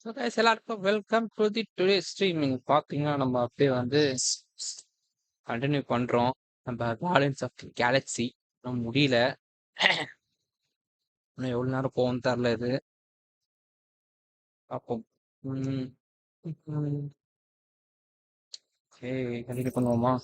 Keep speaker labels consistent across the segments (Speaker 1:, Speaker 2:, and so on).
Speaker 1: So guys எல்லாருக்கும் welcome to the today streaming. பார்த்தீங்கன்னா நம்ம அப்படியே வந்து கண்டினியூ பண்ணுறோம். நம்ம கார்டன்ஸ் ஆஃப் கேலக்ஸி நம்ம முடியல. இன்னும் எவ்வளோ நேரம் போகும் தெரில இது. பார்ப்போம். சரி கண்டினியூ பண்ணுவோமா?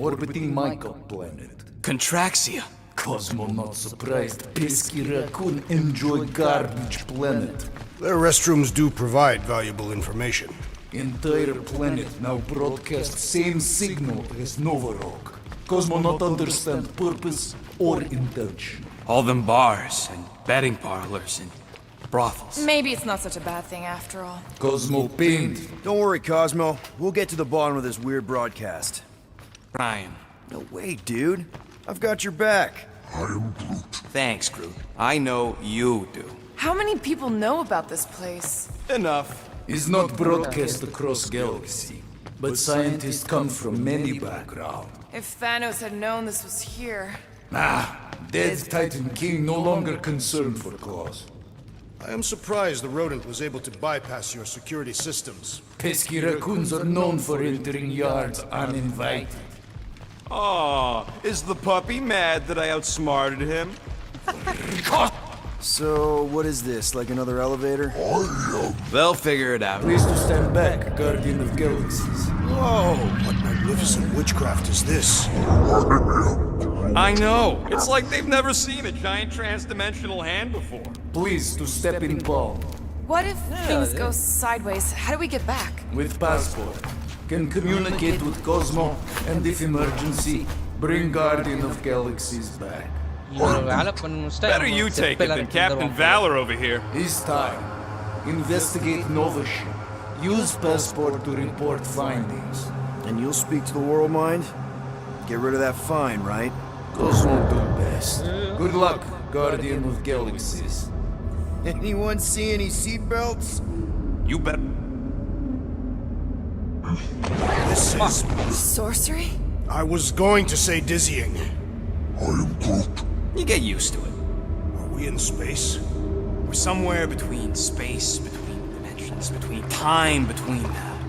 Speaker 2: Orbiting Michael planet.
Speaker 3: Contraxia.
Speaker 2: Cosmo not surprised. Pesky raccoon enjoy garbage planet.
Speaker 4: Their restrooms do provide valuable information.
Speaker 2: Entire planet now broadcast same signal as Nova Rock. Cosmo not understand purpose or intention.
Speaker 3: All them bars and betting parlors and brothels.
Speaker 5: Maybe it's not such a bad thing after all.
Speaker 2: Cosmo pained.
Speaker 6: Don't worry, Cosmo. We'll get to the bottom of this weird broadcast.
Speaker 3: Ryan.
Speaker 6: No way, dude. I've got your back.
Speaker 3: Thanks, Groot. I know you do.
Speaker 5: How many people know about this place?
Speaker 3: Enough.
Speaker 2: Is not broadcast across galaxy, but scientists come from many backgrounds.
Speaker 5: If Thanos had known this was here...
Speaker 2: Dead Titan King no longer concerned for cause.
Speaker 4: I am surprised the rodent was able to bypass your security systems.
Speaker 2: Pesky raccoons are known for entering yards uninvited.
Speaker 7: Aw, is the puppy mad that I outsmarted him?
Speaker 6: So, what is this? Like another elevator?
Speaker 3: They'll figure it out.
Speaker 2: Please to stand back, Guardian of Galaxies.
Speaker 4: Whoa! What magnificent witchcraft is this?
Speaker 7: I know. It's like they've never seen a giant trans-dimensional hand before.
Speaker 2: Please to step in palm.
Speaker 5: What if things go sideways? How do we get back?
Speaker 2: With passport. Can communicate with Cosmo, and if emergency, bring Guardian of Galaxies back.
Speaker 7: Better you take it than Captain Valor over here.
Speaker 2: This time, investigate Nova ship. Use passport to report findings.
Speaker 6: And you'll speak to the world mind? Get rid of that fine, right?
Speaker 2: Cosmo do best. Good luck, Guardian of Galaxies.
Speaker 6: Anyone see any seatbelts?
Speaker 7: You bet.
Speaker 4: This is...
Speaker 5: Sorcery?
Speaker 4: I was going to say dizzying.
Speaker 3: You get used to it.
Speaker 4: Are we in space?
Speaker 3: We're somewhere between space, between dimensions, between time, between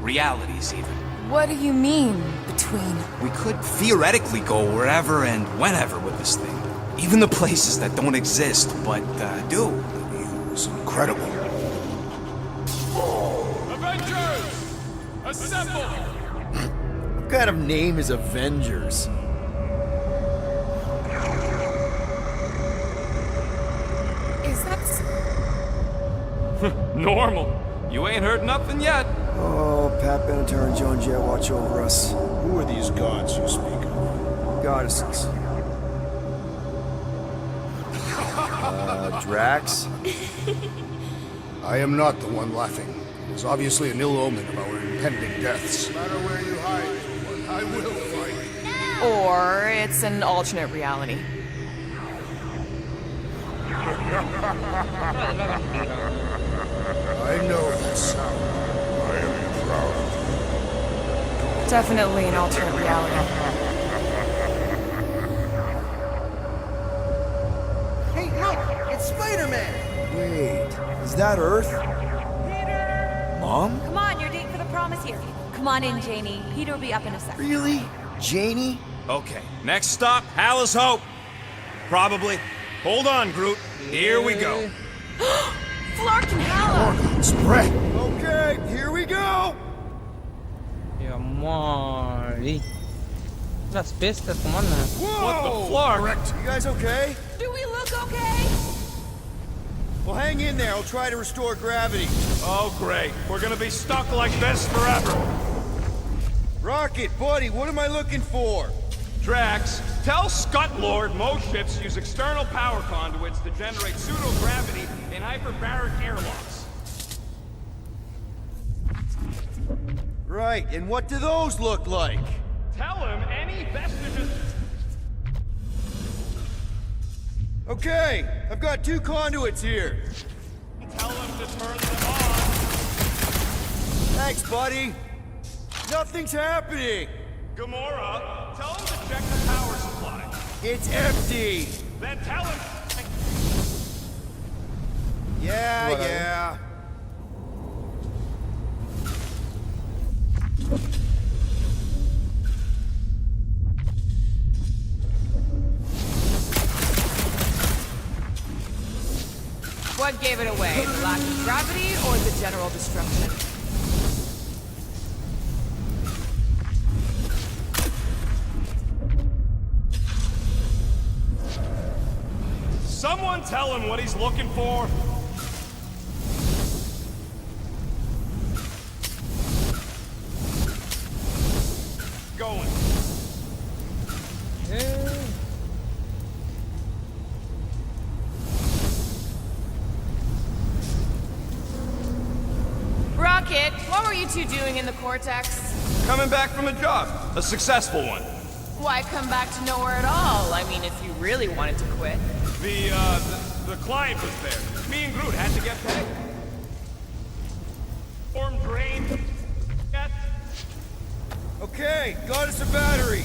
Speaker 3: realities even.
Speaker 5: What do you mean, between?
Speaker 3: We could theoretically go wherever and whenever with this thing. Even the places that don't exist, but do.
Speaker 4: It's incredible.
Speaker 7: Avengers! Assemble!
Speaker 6: What kind of name is Avengers?
Speaker 5: Is that...
Speaker 7: Normal. You ain't heard nothing yet.
Speaker 6: Oh, Pat Benatar and Joan Jett watch over us.
Speaker 4: Who are these gods you speak of?
Speaker 6: Goddesses. Drax?
Speaker 4: I am not the one laughing. It is obviously an ill omen of our impending deaths. No matter where you hide, I will find you.
Speaker 5: Or it's an alternate reality.
Speaker 4: I know that sound. I am proud.
Speaker 5: Definitely an alternate reality.
Speaker 6: Hey, look! It's Spider-Man! Wait, is that Earth? Mom?
Speaker 8: Come on, you're date for the prom is here. Come on in, Janie. Peter will be up in a sec.
Speaker 6: Really? Janie?
Speaker 7: Okay, next stop, Hal's Hope. Probably. Hold on, Groot. Here we go.
Speaker 5: Flark and Hala!
Speaker 4: Spread!
Speaker 6: Okay, here we go!
Speaker 1: Space come on.
Speaker 7: What the flark?
Speaker 6: You guys okay?
Speaker 8: Do we look okay?
Speaker 6: Well, hang in there. I'll try to restore gravity.
Speaker 7: Oh, great. We're gonna be stuck like this forever.
Speaker 6: Rocket, buddy, what am I looking for?
Speaker 7: Drax, tell Scutlord most ships use external power conduits to generate pseudo-gravity in hyperbaric airlocks.
Speaker 6: Right, and what do those look like?
Speaker 7: Tell him any vestiges...
Speaker 6: Okay, I've got 2 conduits here.
Speaker 7: Tell him to turn them on.
Speaker 6: Thanks, buddy. Nothing's happening.
Speaker 7: Gamora, Tell him to check the power supply.
Speaker 6: It's empty!
Speaker 7: Then tell him...
Speaker 6: Yeah.
Speaker 5: What gave it away? The lack of gravity or the general destruction?
Speaker 7: Someone tell him what he's looking for. Going.
Speaker 5: Rocket, what were you two doing in the Cortex?
Speaker 7: Coming back from a job. A successful one.
Speaker 5: Why come back to nowhere at all? I mean, if you really wanted to quit.
Speaker 7: The client was there. Me and Groot had to get paid. Storm drain. Get.
Speaker 6: Okay, got us a battery.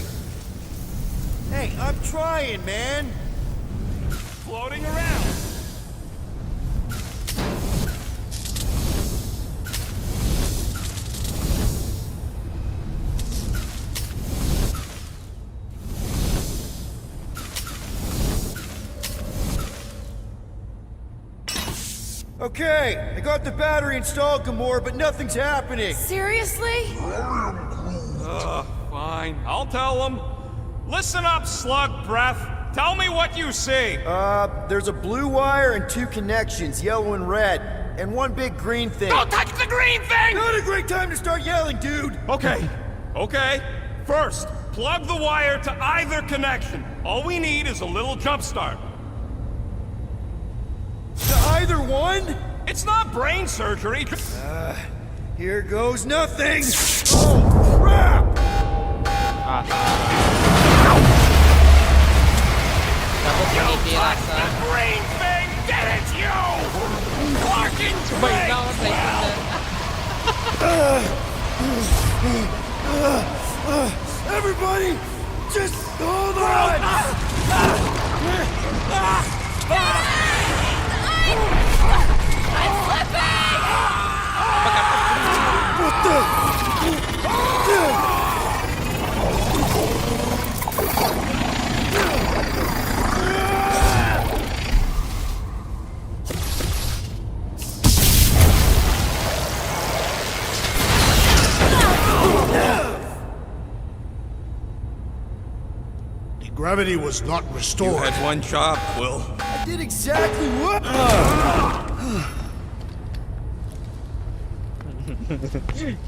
Speaker 6: Hey, I'm trying, man.
Speaker 7: Floating around.
Speaker 6: Okay, I got the battery installed, Gamora, but nothing's happening.
Speaker 5: Seriously?
Speaker 7: Fine. I'll tell him. Listen up, slug breath. Tell me what you see.
Speaker 6: There's a blue wire and 2 connections, yellow and red, and 1 big green thing.
Speaker 7: Don't touch the green thing!
Speaker 6: Not a great time to start yelling, dude!
Speaker 7: Okay. First, plug the wire to either connection. All we need is a little jump start.
Speaker 6: To either one?
Speaker 7: It's not brain surgery.
Speaker 6: Here goes nothing! Oh, crap!
Speaker 1: Tapos
Speaker 7: The brain thing! Get it, you! Clarking
Speaker 1: Wait, no,
Speaker 6: Everybody, just hold on!
Speaker 5: I'm slipping!
Speaker 6: What the?
Speaker 4: Gravity was not restored.
Speaker 7: You had one job, Quill.
Speaker 6: I did exactly what?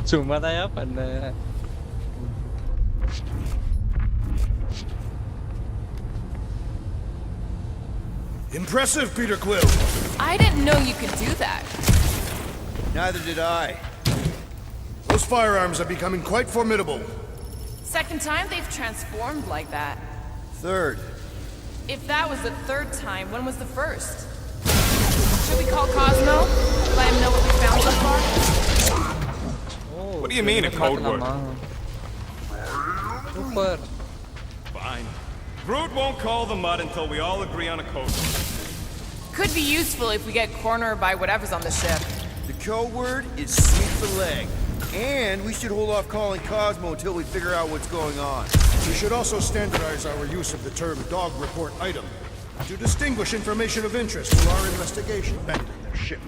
Speaker 1: Cuma saya pada
Speaker 4: Impressive, Peter Quill.
Speaker 5: I didn't know you could do that.
Speaker 6: Neither did I.
Speaker 4: Those firearms are becoming quite formidable.
Speaker 5: Second time they've transformed like that.
Speaker 6: Third.
Speaker 5: If that was the third time, when was the first? Should we call Cosmo? Let him know what we found so far?
Speaker 7: What do you mean, a code word?
Speaker 1: Super.
Speaker 7: Fine. Groot won't call the mud until we all agree on a code word.
Speaker 5: Could be useful if we get cornered by whatever's on the ship.
Speaker 6: The code word is sweep the leg. And we should hold off calling Cosmo until we figure out what's going on.
Speaker 4: We should also standardize our use of the term dog report item to distinguish information of interest to our investigation. Abandon their ship.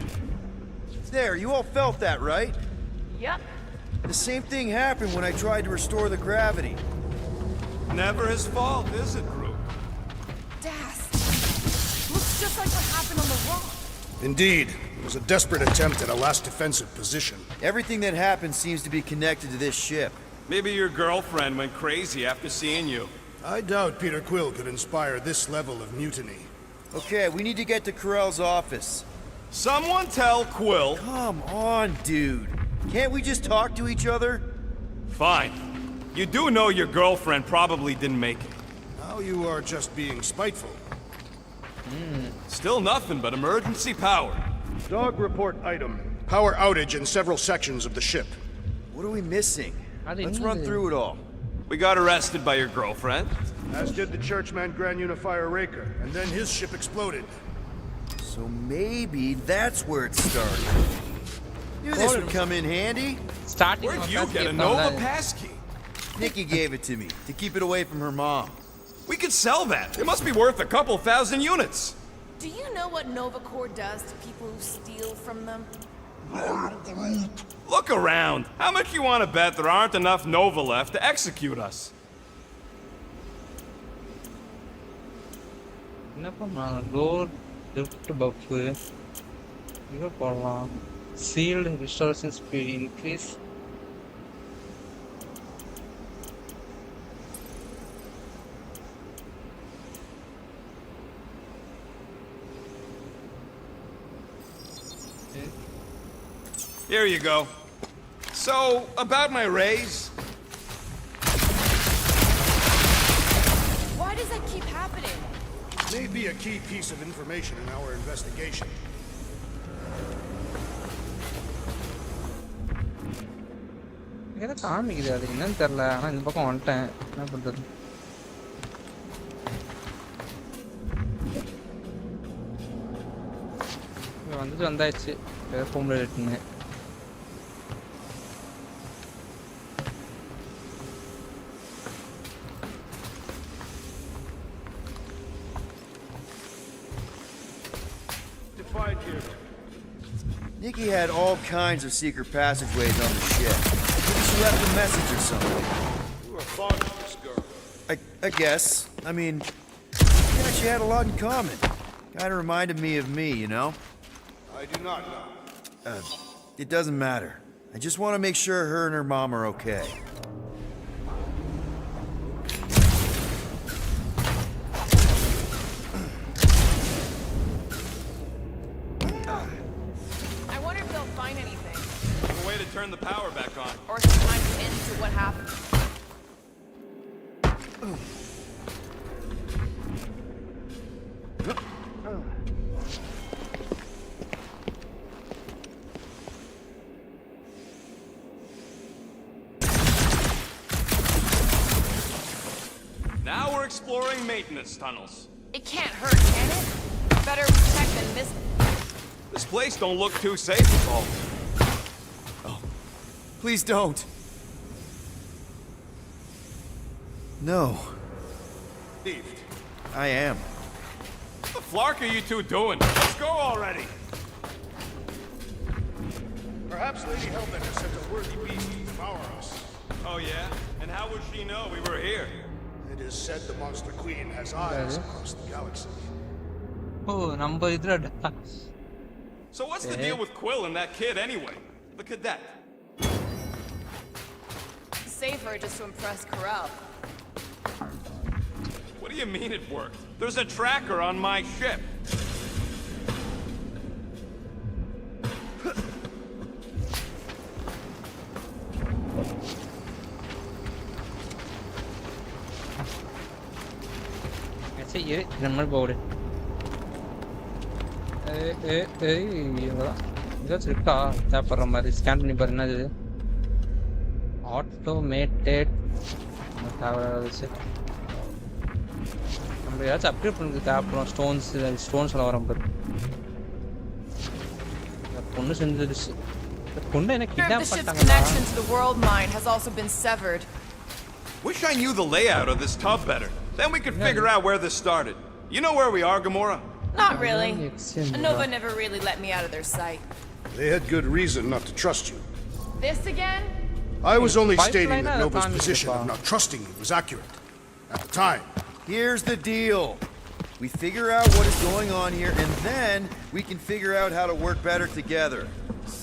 Speaker 6: There, you all felt that, right?
Speaker 5: Yep.
Speaker 6: The same thing happened when I tried to restore the gravity.
Speaker 7: Never his fault, is it, Groot?
Speaker 5: Das. Looks just like what happened on the rock.
Speaker 4: Indeed, it was a desperate attempt at a last defensive position.
Speaker 6: Everything that happened seems to be connected to this ship.
Speaker 7: Maybe your girlfriend went crazy after seeing you.
Speaker 4: I doubt Peter Quill could inspire this level of mutiny.
Speaker 6: Okay, we need to get to Carell's office.
Speaker 7: Someone tell Quill.
Speaker 6: Come on, dude. Can't we just talk to each other?
Speaker 7: Fine. You do know your girlfriend probably didn't make it.
Speaker 4: Now you are just being spiteful.
Speaker 7: Still nothing but emergency power.
Speaker 4: Dog report item. Power outage in several sections of the ship.
Speaker 6: What are we missing?
Speaker 1: Ada
Speaker 6: Let's
Speaker 1: ni
Speaker 6: run
Speaker 1: je.
Speaker 6: through it all.
Speaker 7: We got arrested by your girlfriend.
Speaker 4: As did the churchman Grand Unifier Raker, and then his ship exploded.
Speaker 6: So maybe that's where it started. Knew this would come in handy.
Speaker 1: Starting
Speaker 7: Where'd you get a Nova passkey?
Speaker 6: Nikki gave it to me to keep it away from her mom.
Speaker 7: We could sell that. It must be worth a couple thousand units.
Speaker 5: Do you know what Nova Corps does to people who steal from them?
Speaker 7: Look around. How much you want to bet there aren't enough Nova left to execute us?
Speaker 1: என்ன பண்ணலாம் door lift puff இங்கே போடலாம் sealed restoration speed increase
Speaker 7: Here you go. So, about my raise.
Speaker 5: Why does that keep happening?
Speaker 4: May be a key piece of information in our investigation.
Speaker 1: ஏதோ காமிக்குது அது என்னன்னு தெரியல ஆனால் இந்த பக்கம் வந்துட்டேன் என்ன பண்ணுறது வந்தாச்சு ஏதோ ஃபோன் எடுத்துங்க
Speaker 6: Nikki had all kinds of secret passageways on the ship. Maybe she left a message or something.
Speaker 4: You are fond of this girl.
Speaker 6: I guess. I mean, yeah, she had a lot in common. Kinda reminded me of me, you know?
Speaker 4: I do not know.
Speaker 6: It doesn't matter. I just want to make sure her and her mom are okay.
Speaker 5: I wonder if they'll find anything.
Speaker 7: A way to turn the power back on.
Speaker 5: Or some kind of end to what happened.
Speaker 7: Now we're exploring maintenance tunnels.
Speaker 5: It can't hurt, can it? Better check than this.
Speaker 7: This place don't look too safe at all.
Speaker 6: Please don't. No,
Speaker 4: Thieved.
Speaker 6: I am.
Speaker 7: What the flark are you two doing? Let's go already.
Speaker 4: Perhaps Lady Hellbender sent a worthy beast to devour us.
Speaker 7: Oh yeah? And how would she know we were here?
Speaker 4: It is said the Monster Queen has eyes across the galaxy.
Speaker 1: ஓ நம்ம இதுல
Speaker 7: So what's the deal with Quill and that kid anyway? The cadet.
Speaker 5: Safer just to impress Corral.
Speaker 7: What do you mean it worked? There's a tracker on my ship.
Speaker 1: சரி நம்ம போடு ஏதாச்சும் இருக்கா தேவைப்படுற மாதிரி scan பண்ணி பாரு என்னது ஆட்டோமேட்டட் தேவைச்சு நம்ம ஏதாச்சும் அப்டேட் பண்ணுறது தேவைப்படும் ஸ்டோன்ஸ்லாம் வரும் பாரு பொண்ணு செஞ்சிருச்சு பொண்ணு என்ன
Speaker 5: The
Speaker 1: கிட்னாப்
Speaker 5: ship's
Speaker 1: பண்ணிட்டாங்க
Speaker 5: connection to the world mine has also been severed.
Speaker 7: Wish I knew the layout of this tub better. Then we could figure out where this started. You know where we are, Gamora?
Speaker 5: Not really. Nova never really let me out of their sight.
Speaker 4: They had good reason not to trust you.
Speaker 5: This again?
Speaker 4: I was only
Speaker 1: Pipeline
Speaker 4: stating that
Speaker 1: at a
Speaker 4: Nova's
Speaker 1: time,
Speaker 4: position of
Speaker 1: Papa.
Speaker 4: not trusting you was accurate. At the time.
Speaker 6: Here's the deal. We figure out what is going on here, and then we can figure out how to work better together.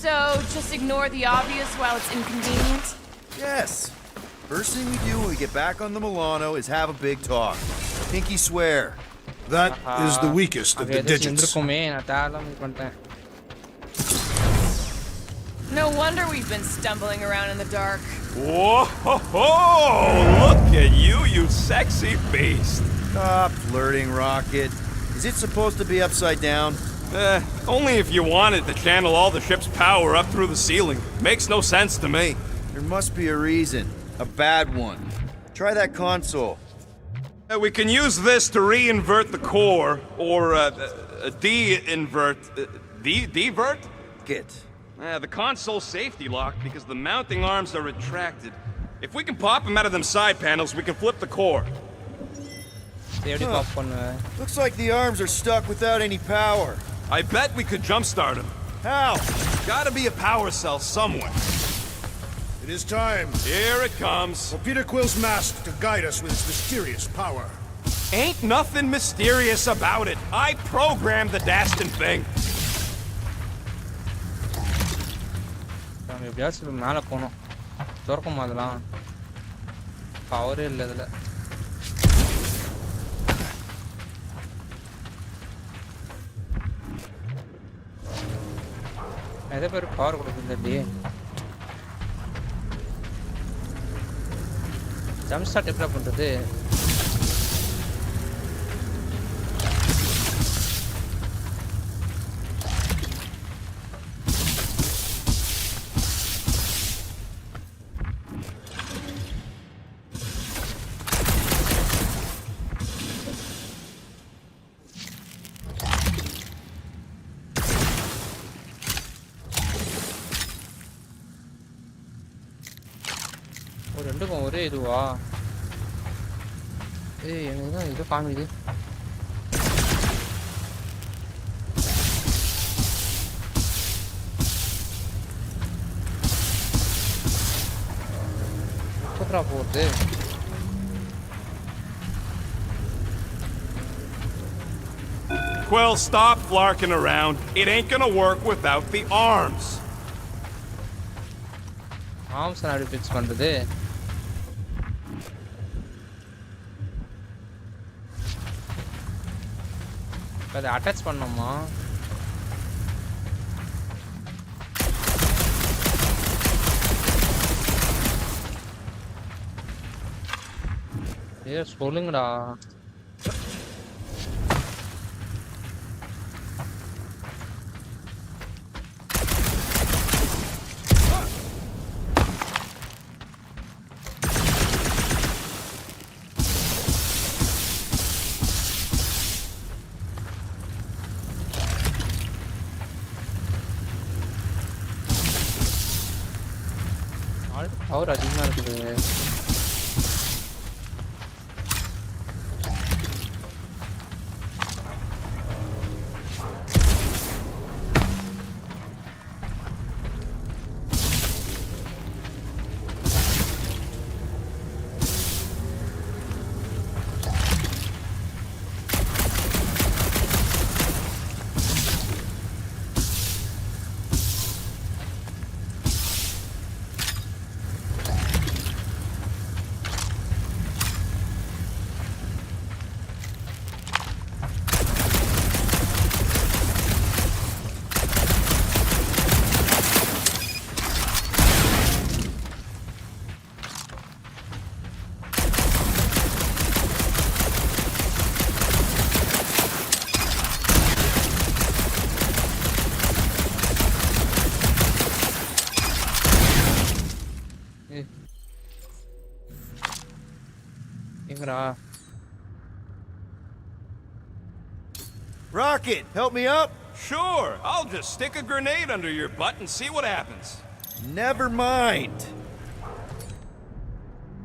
Speaker 5: So, just ignore the obvious while it's inconvenient?
Speaker 6: Yes. First thing we do when we get back on the Milano is have a big talk. Pinky swear.
Speaker 4: That is the weakest of the digits.
Speaker 1: இருந்திருக்குமே நான் தேவையில்லாம இது பண்ணிட்டேன்
Speaker 5: No wonder we've been stumbling around in the dark.
Speaker 7: Whoa! Look at you, you sexy beast.
Speaker 6: Stop flirting, Rocket. Is it supposed to be upside down?
Speaker 7: Only if you wanted to channel all the ship's power up through the ceiling. Makes no sense to me.
Speaker 6: There must be a reason. A bad one. Try that console.
Speaker 7: We can use this to re-invert the core, or de-invert... Devert?
Speaker 6: Get.
Speaker 7: The console's safety locked because the mounting arms are retracted. If we can pop them out of them side panels, we can flip the core.
Speaker 6: Looks like the arms are stuck without any power.
Speaker 7: I bet we could jumpstart them.
Speaker 6: How?
Speaker 7: Gotta be a power cell somewhere.
Speaker 4: It is time.
Speaker 7: Here it comes.
Speaker 4: For Peter Quill's mask to guide us with its mysterious power.
Speaker 7: Ain't nothing mysterious about it. I programmed the dastin' thing.
Speaker 1: எப்படியாச்சும் மேலே போகணும் திறக்குமா அதெல்லாம் பவரே இல்லை இதில் நிறைய பேர் power கொடுக்குது இல்லையே ஜம்ப் ஸ்டார்ட் எப்படி பண்ணுறது ரெண்டுக்கும் ஒரே இதுவா எனக்கு தான் இது காமிது எப்படா போகுது
Speaker 7: Quill, stop flarking around. It ain't gonna work without the arms.
Speaker 1: Arms எப்படி ஃபிக்ஸ் பண்ணுறது அதை அட்டாச் பண்ணோமா சொல்லுங்கடா பவர் அதிகமாக இருக்குது
Speaker 6: Rocket, help me up?
Speaker 7: Sure, I'll just stick a grenade under your butt and see what happens.
Speaker 6: Never mind.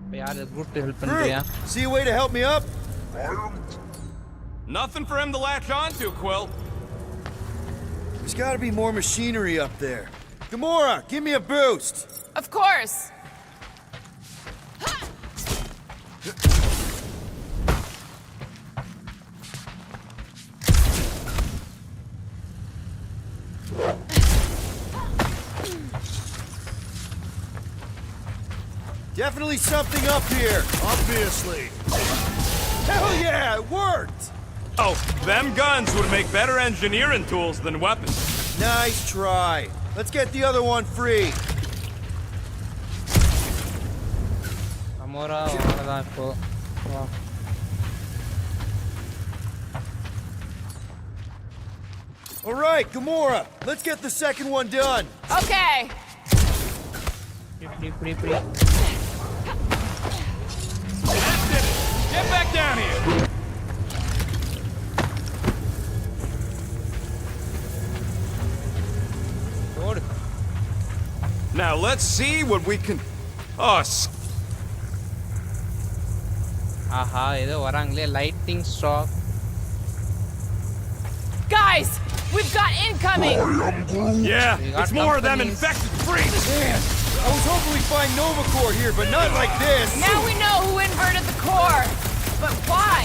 Speaker 1: Groot,
Speaker 6: see a way to help me up?
Speaker 7: Nothing for him to latch onto, Quill.
Speaker 6: There's gotta be more machinery up there. Gamora, give me a boost!
Speaker 5: Of course!
Speaker 6: Definitely something up here!
Speaker 4: Obviously.
Speaker 6: Hell yeah, it worked!
Speaker 7: Oh, them guns would make better engineering tools than weapons.
Speaker 6: Nice try. Let's get the other one free.
Speaker 1: Gamora,
Speaker 6: all right, Gamora, let's get the second one done.
Speaker 5: Okay.
Speaker 7: down here.
Speaker 1: ஓடு.
Speaker 7: Now let's see what we can. Oh,
Speaker 1: ஆஹா ஏதோ வராங்களே lighting ஸ்ட்ராக்.
Speaker 5: Guys, we've got incoming!
Speaker 7: yeah,
Speaker 1: We got
Speaker 7: it's more of them
Speaker 1: companies.
Speaker 7: infected freaks.
Speaker 6: Man, I was hoping we'd find Nova Corps here, but not like this.
Speaker 5: Now we know who inverted the core. But why?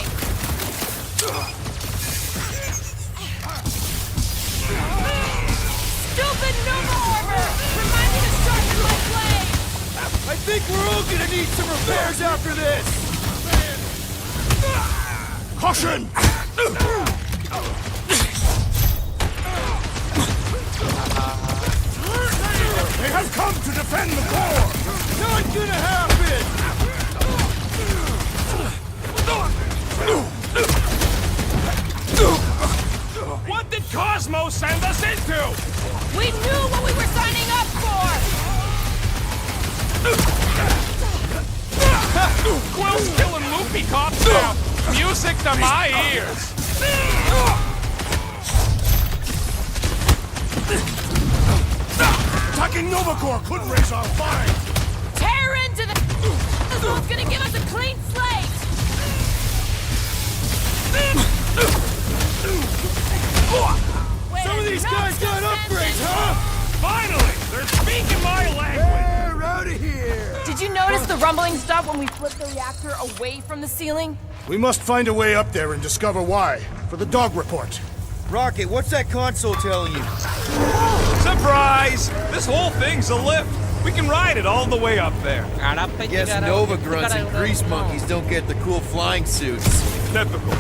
Speaker 5: Stupid Nova armor! Remind me to sharpen my blade!
Speaker 6: I think we're all gonna need some repairs after this.
Speaker 4: Caution! They have come to defend the core!
Speaker 6: Not gonna happen!
Speaker 7: What did Cosmo send us into?
Speaker 5: We knew what we were signing up for!
Speaker 7: Quill's killing loopy cops now. Music to my ears.
Speaker 4: Attacking Nova Corps couldn't raise our fine!
Speaker 5: Tear into the... This one's gonna give us a clean slate! Wait,
Speaker 6: Some of these guys got upgrades, huh?
Speaker 7: Finally, they're speaking my language.
Speaker 6: They're out of here!
Speaker 5: Did you notice the rumbling stuff when we flipped the reactor away from the ceiling?
Speaker 4: We must find a way up there and discover why. For the dog report.
Speaker 6: Rocket, what's that console telling you?
Speaker 7: Surprise! This whole thing's a lift. We can ride it all the way up there.
Speaker 6: Guess Nova grunts and grease monkeys don't get the cool flying suits.
Speaker 7: Typical.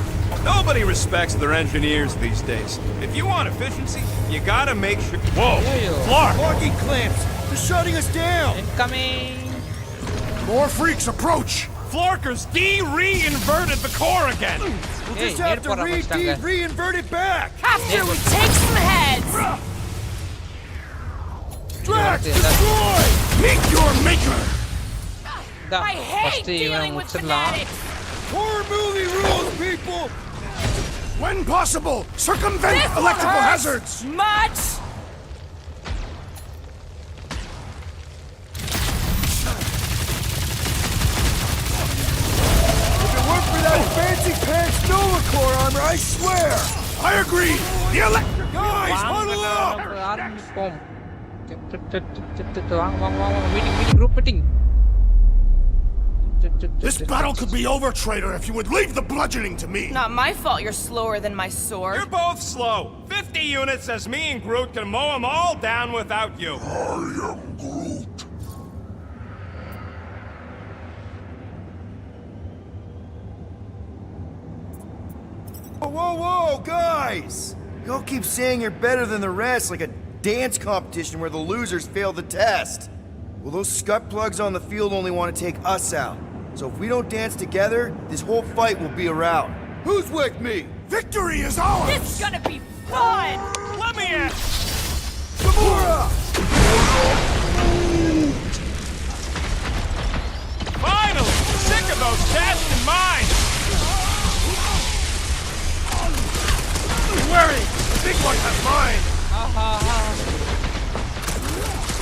Speaker 7: Nobody respects their engineers these days. If you want efficiency, you gotta make sure. Whoa! Clark!
Speaker 6: Locking clamps! They're shutting us down!
Speaker 1: Incoming.
Speaker 4: More freaks approach!
Speaker 7: Florkers re-inverted the core again!
Speaker 6: We'll
Speaker 1: Hey,
Speaker 6: just have to
Speaker 1: airport ஆரம்பிச்சிட்டாங்க.
Speaker 6: re-invert it back!
Speaker 5: After we take some heads!
Speaker 6: Drax,
Speaker 1: Yeah, that's-
Speaker 6: destroy!
Speaker 4: Meet your maker!
Speaker 5: I hate
Speaker 1: first இவனை
Speaker 5: dealing with
Speaker 1: முடிச்சிடலாம்.
Speaker 5: fanatics!
Speaker 6: Horror movie rules, people!
Speaker 4: When possible, circumvent
Speaker 5: This one
Speaker 4: electrical
Speaker 5: hurts
Speaker 4: hazards!
Speaker 5: much!
Speaker 6: If it weren't for that fancy pants Nova Corps armor, I swear!
Speaker 4: I agree! The electric
Speaker 6: Guys, huddle up!
Speaker 1: ஆரம்பிப்போம். வாங்க வாங்க வாங்க meeting group meeting.
Speaker 4: This battle could be over, traitor, if you would leave the bludgeoning to me!
Speaker 5: Not my fault you're slower than my sword.
Speaker 7: You're both slow. 50 units says me and Groot can mow them all down without you.
Speaker 6: Whoa, whoa, whoa, guys! Y'all keep saying you're better than the rest, like a dance competition where the losers fail the test. Well, those scut plugs on the field only want to take us out. So if we don't dance together, this whole fight will be a rout. Who's with me?
Speaker 4: Victory is ours!
Speaker 5: This is gonna be fun!
Speaker 7: Let me in.
Speaker 6: Gamora!
Speaker 7: Finally! Sick of those cast in mine!
Speaker 4: Don't worry! The big one has mine!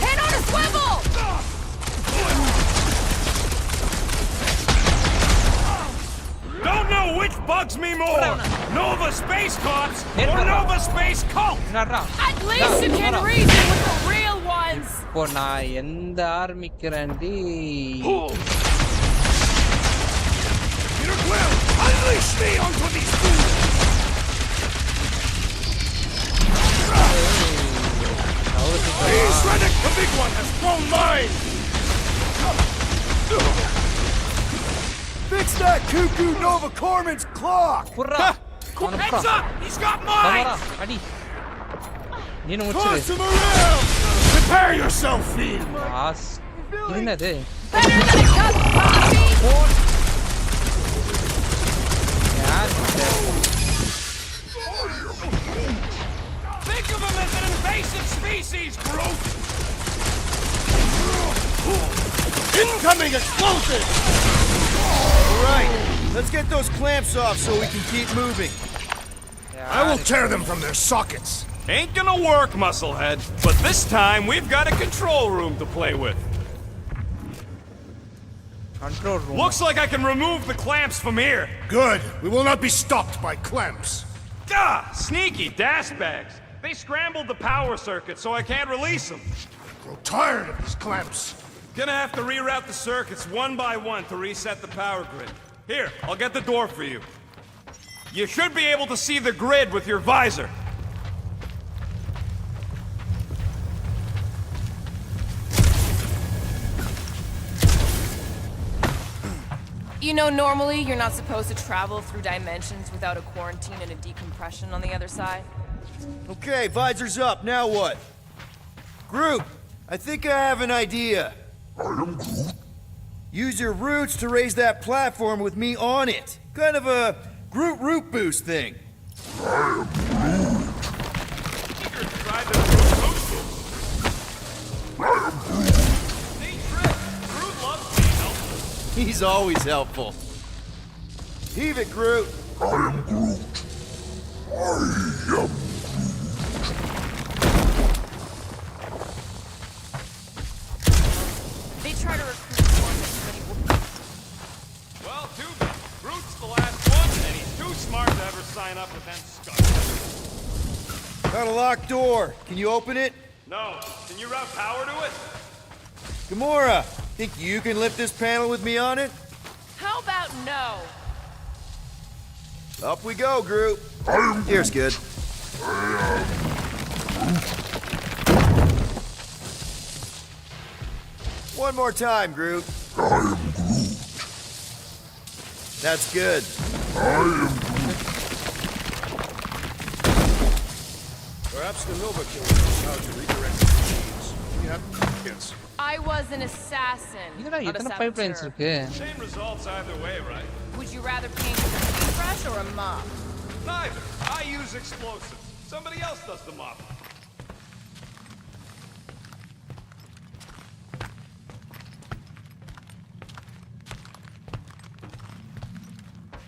Speaker 5: Head on a swivel!
Speaker 7: Don't know which bugs me more! Nova Space Cops or Nova Space Cult!
Speaker 1: என்னடா?
Speaker 5: At least you can reason with the real ones!
Speaker 1: இப்போ நான் எந்த ஆரம்பிக்கிறேன்டி?
Speaker 4: Peter Quill, unleash me onto these fools! Please, Reddick, the big one has thrown mine!
Speaker 6: Fix that cuckoo Nova Corpsman's clock!
Speaker 1: Burra. அவனை
Speaker 7: Heads
Speaker 1: Burra.
Speaker 7: up! He's got mine!
Speaker 1: Camera, அடி. நீனு முடிச்சிரு.
Speaker 6: Toss him around!
Speaker 4: Prepare yourself, fiend!
Speaker 1: As. என்னது?
Speaker 5: Better than a cup of coffee!
Speaker 1: யார் இது?
Speaker 7: Think of him as an invasive species, Groot!
Speaker 4: Incoming explosive!
Speaker 6: Right, Let's get those clamps off so we can keep moving.
Speaker 4: I will tear them from their sockets.
Speaker 7: Ain't gonna work, musclehead. But this time, we've got a control room to play with.
Speaker 1: Control room.
Speaker 7: Looks like I can remove the clamps from here.
Speaker 4: Good. We will not be stopped by clamps.
Speaker 7: Gah! Sneaky dash bags. They scrambled the power circuit, so I can't release them.
Speaker 4: I grow tired of these clamps.
Speaker 7: Gonna have to reroute the circuits one by one to reset the power grid. Here, I'll get the door for you. You should be able to see the grid with your visor.
Speaker 5: You know, normally you're not supposed to travel through dimensions without a quarantine and a decompression on the other side.
Speaker 6: Okay, visor's up. Now what? Groot, I think I have an idea.
Speaker 2: I am Groot.
Speaker 6: Use your roots to raise that platform with me on it. Kind of a Groot root boost thing.
Speaker 2: I am Groot.
Speaker 7: Tinker tried to roast it.
Speaker 2: I am Groot.
Speaker 7: Neat trick. Groot loves being helpful.
Speaker 6: He's always helpful. Heave it, Groot.
Speaker 2: I am Groot. I am
Speaker 5: They try to recruit Mormons, but he wouldn't.
Speaker 7: Well, too bad. Groot's the last one, and he's too smart to ever sign up with them scum.
Speaker 6: Got a locked door. Can you open it?
Speaker 7: No. Can you route power to it?
Speaker 6: Gamora, think you can lift this panel with me on it?
Speaker 5: How about no?
Speaker 6: Up we go, Groot. Here's good. One more time, Groot.
Speaker 2: I am Groot.
Speaker 6: That's good.
Speaker 2: I am Groot.
Speaker 4: Perhaps the Nova Killer knows how to redirect the machines. We have kids.
Speaker 5: I was an assassin,
Speaker 1: இதுடா
Speaker 5: not a
Speaker 1: இத்தனை pipelines
Speaker 5: saboteur.
Speaker 1: இருக்கு.
Speaker 7: Same results either way, right?
Speaker 5: Would you rather paint with a paintbrush or a mop?
Speaker 7: Neither. I use explosives. Somebody else does the mopping.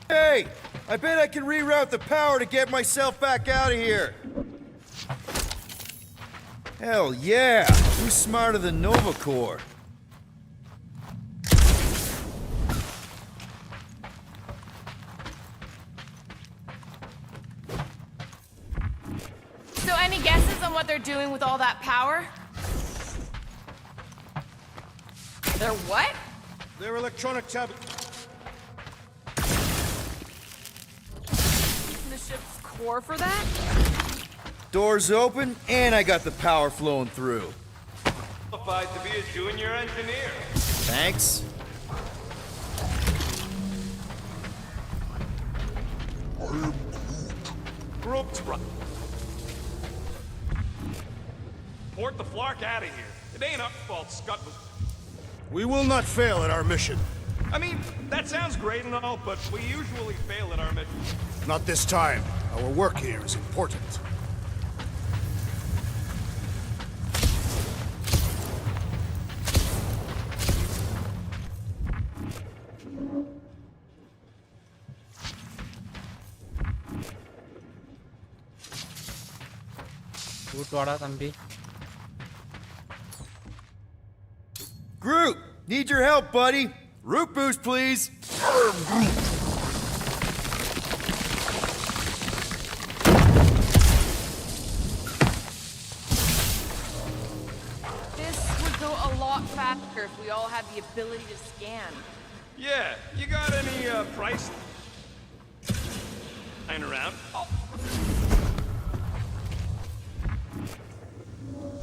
Speaker 6: Hey, I bet I can reroute the power to get myself back out of here. Hell yeah! Who's smarter than Nova Corps?
Speaker 5: So any guesses on what they're doing with all that power? They're what?
Speaker 4: Their electronic tab.
Speaker 5: The ship's core for that?
Speaker 6: Doors open, and I got the power flowing through.
Speaker 7: Qualified to be a junior engineer.
Speaker 6: Thanks.
Speaker 7: Group's right. Port the Flark out of here. It ain't our fault Scott was...
Speaker 4: We will not fail at our mission.
Speaker 7: I mean, that sounds great and all, but we usually fail at our mission.
Speaker 4: Not this time. Our work here is important.
Speaker 1: கூட்டு வாடா தம்பி.
Speaker 6: Groot, need your help, buddy. Root boost, please.
Speaker 5: This would go a lot faster if we all had the ability to scan.
Speaker 7: Yeah, you got any, price... lying around? Oh.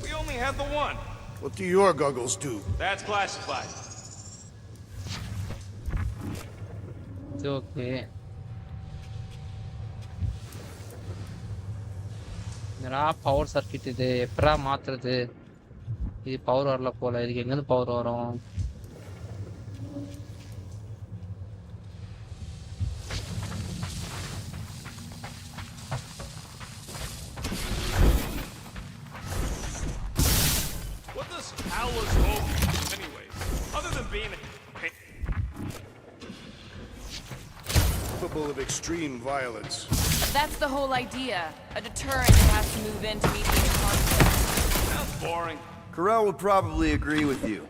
Speaker 7: We only had the one.
Speaker 4: What do your goggles do?
Speaker 7: That's classified.
Speaker 1: இது okay. என்னடா power circuit இது எப்படா மாத்துறது? இது power வரல போல. இதுக்கு எங்கேருந்து பவர் வரும்?
Speaker 7: What does Howler's Home do anyways? Other than being a...
Speaker 4: capable of extreme violence.
Speaker 5: That's the whole idea. A deterrent that has to move in to meet the conflict.
Speaker 7: Sounds boring.
Speaker 6: Corell would probably agree with you.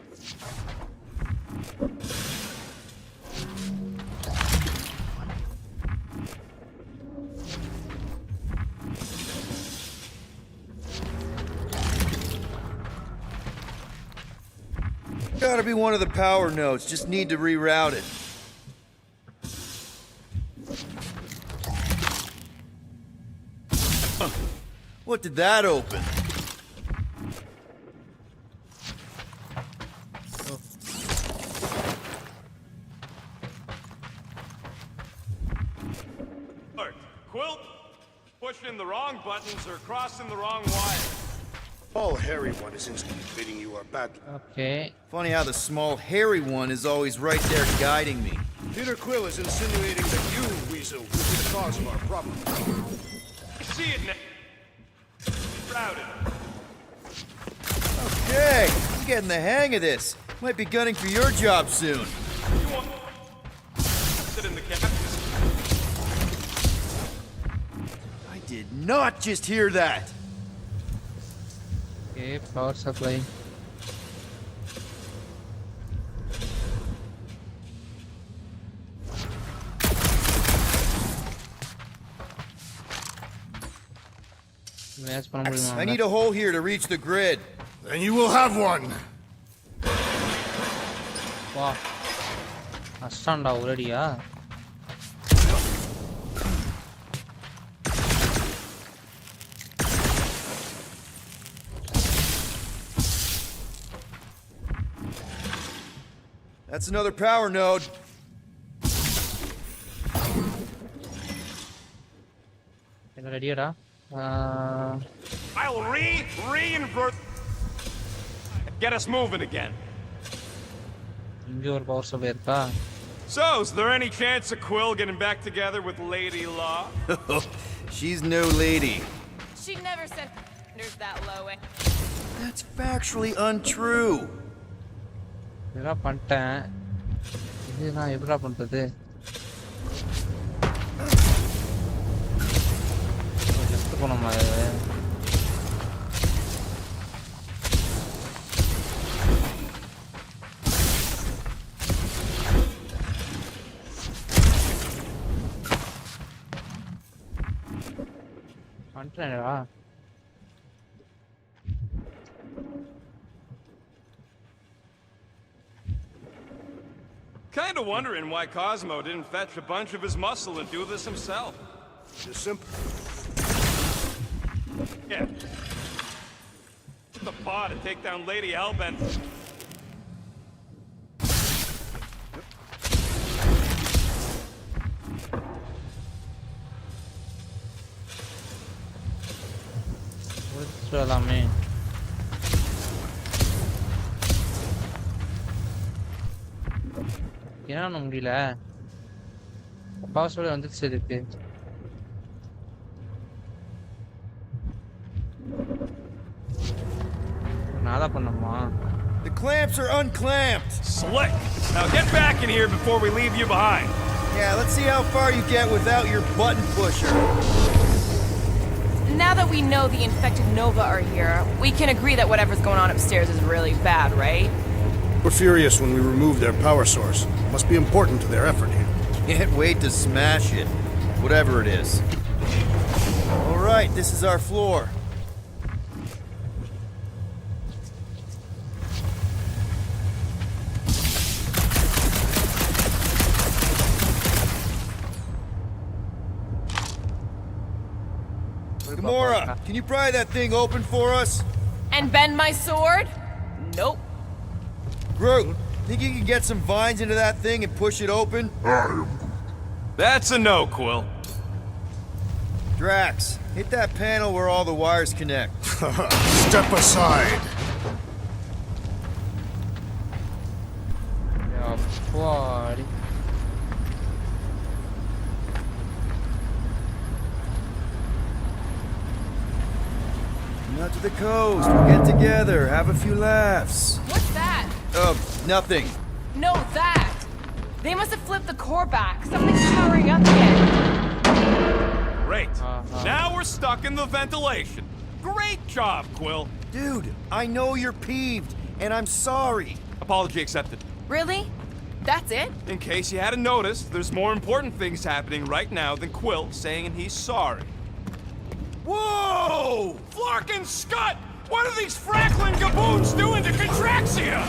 Speaker 6: Gotta be one of the power nodes, just need to reroute it. What did that open?
Speaker 7: Look, Quill, pushing the wrong buttons or crossing the wrong wire.
Speaker 4: All hairy one is instantly bidding you are bad.
Speaker 1: Okay.
Speaker 6: Funny how the small, hairy one is always right there guiding me.
Speaker 4: Peter Quill is insinuating that you, Weasel, could be the cause of our problem.
Speaker 7: I see it now. Routed.
Speaker 6: Okay, I'm getting the hang of this. Might be gunning for your job soon.
Speaker 7: You want... Sit in the captain's...
Speaker 6: I did not just hear that.
Speaker 1: Okay, power supply. Match பண்ண முடியுமா?
Speaker 6: I need a hole here to reach the grid.
Speaker 4: Then you will have one.
Speaker 1: வா. அஸ்டான்டா ஒரேடியா.
Speaker 6: That's another power node.
Speaker 1: என்ன ரெடியாடா?
Speaker 7: I'll reinvert... Get us moving again.
Speaker 1: இங்க ஒரு power supply இருக்கா?
Speaker 7: So, is there any chance of Quill getting back together with Lady Law?
Speaker 6: She's no lady.
Speaker 5: She never sent standards that low.
Speaker 6: That's factually untrue.
Speaker 1: இதெல்லாம் பண்ணிட்டேன். இது நான் எப்படிடா பண்றது? Just போனோமா இது? பண்ணிட்டேன்டா.
Speaker 7: Kinda wondering why Cosmo didn't fetch a bunch of his muscle and do this himself.
Speaker 4: It's simple.
Speaker 7: Yeah. The paw to take down Lady Hellbent.
Speaker 1: எல்லாமே ஏன்னா முடியல பாஸ்வேர்டு வந்துச்சு இருக்கு நான் தான் பண்ணமா
Speaker 6: The clamps are unclamped.
Speaker 7: Slick! Now get back in here before we leave you behind.
Speaker 6: Yeah, let's see how far you get without your button pusher.
Speaker 5: Now that we know the infected Nova are here, we can agree that whatever's going on upstairs is really bad, right?
Speaker 4: We're furious when we remove their power source. Must be important to their effort here.
Speaker 6: Can't wait to smash it. Whatever it is. Alright, this is our floor. Gamora, can you pry that thing open for us?
Speaker 5: And bend my sword? Nope.
Speaker 6: Groot, think you can get some vines into that thing and push it open?
Speaker 7: That's a no, Quill.
Speaker 6: Drax, hit that panel where all the wires connect.
Speaker 4: Step aside.
Speaker 1: அப்பாடி
Speaker 6: Out to the coast, we'll get together, have a few laughs.
Speaker 5: What's that?
Speaker 6: Nothing.
Speaker 5: No, that! They must have flipped the core back. Something's powering up again.
Speaker 7: Great. Now we're stuck in the ventilation. Great job, Quill.
Speaker 6: Dude, I know you're peeved, and I'm sorry.
Speaker 7: Apology accepted.
Speaker 5: Really? That's it?
Speaker 7: In case you hadn't noticed, there's more important things happening right now than Quill saying he's sorry. Whoa! Flark and Scott! What are these Franklin gaboons doing to Contraxia?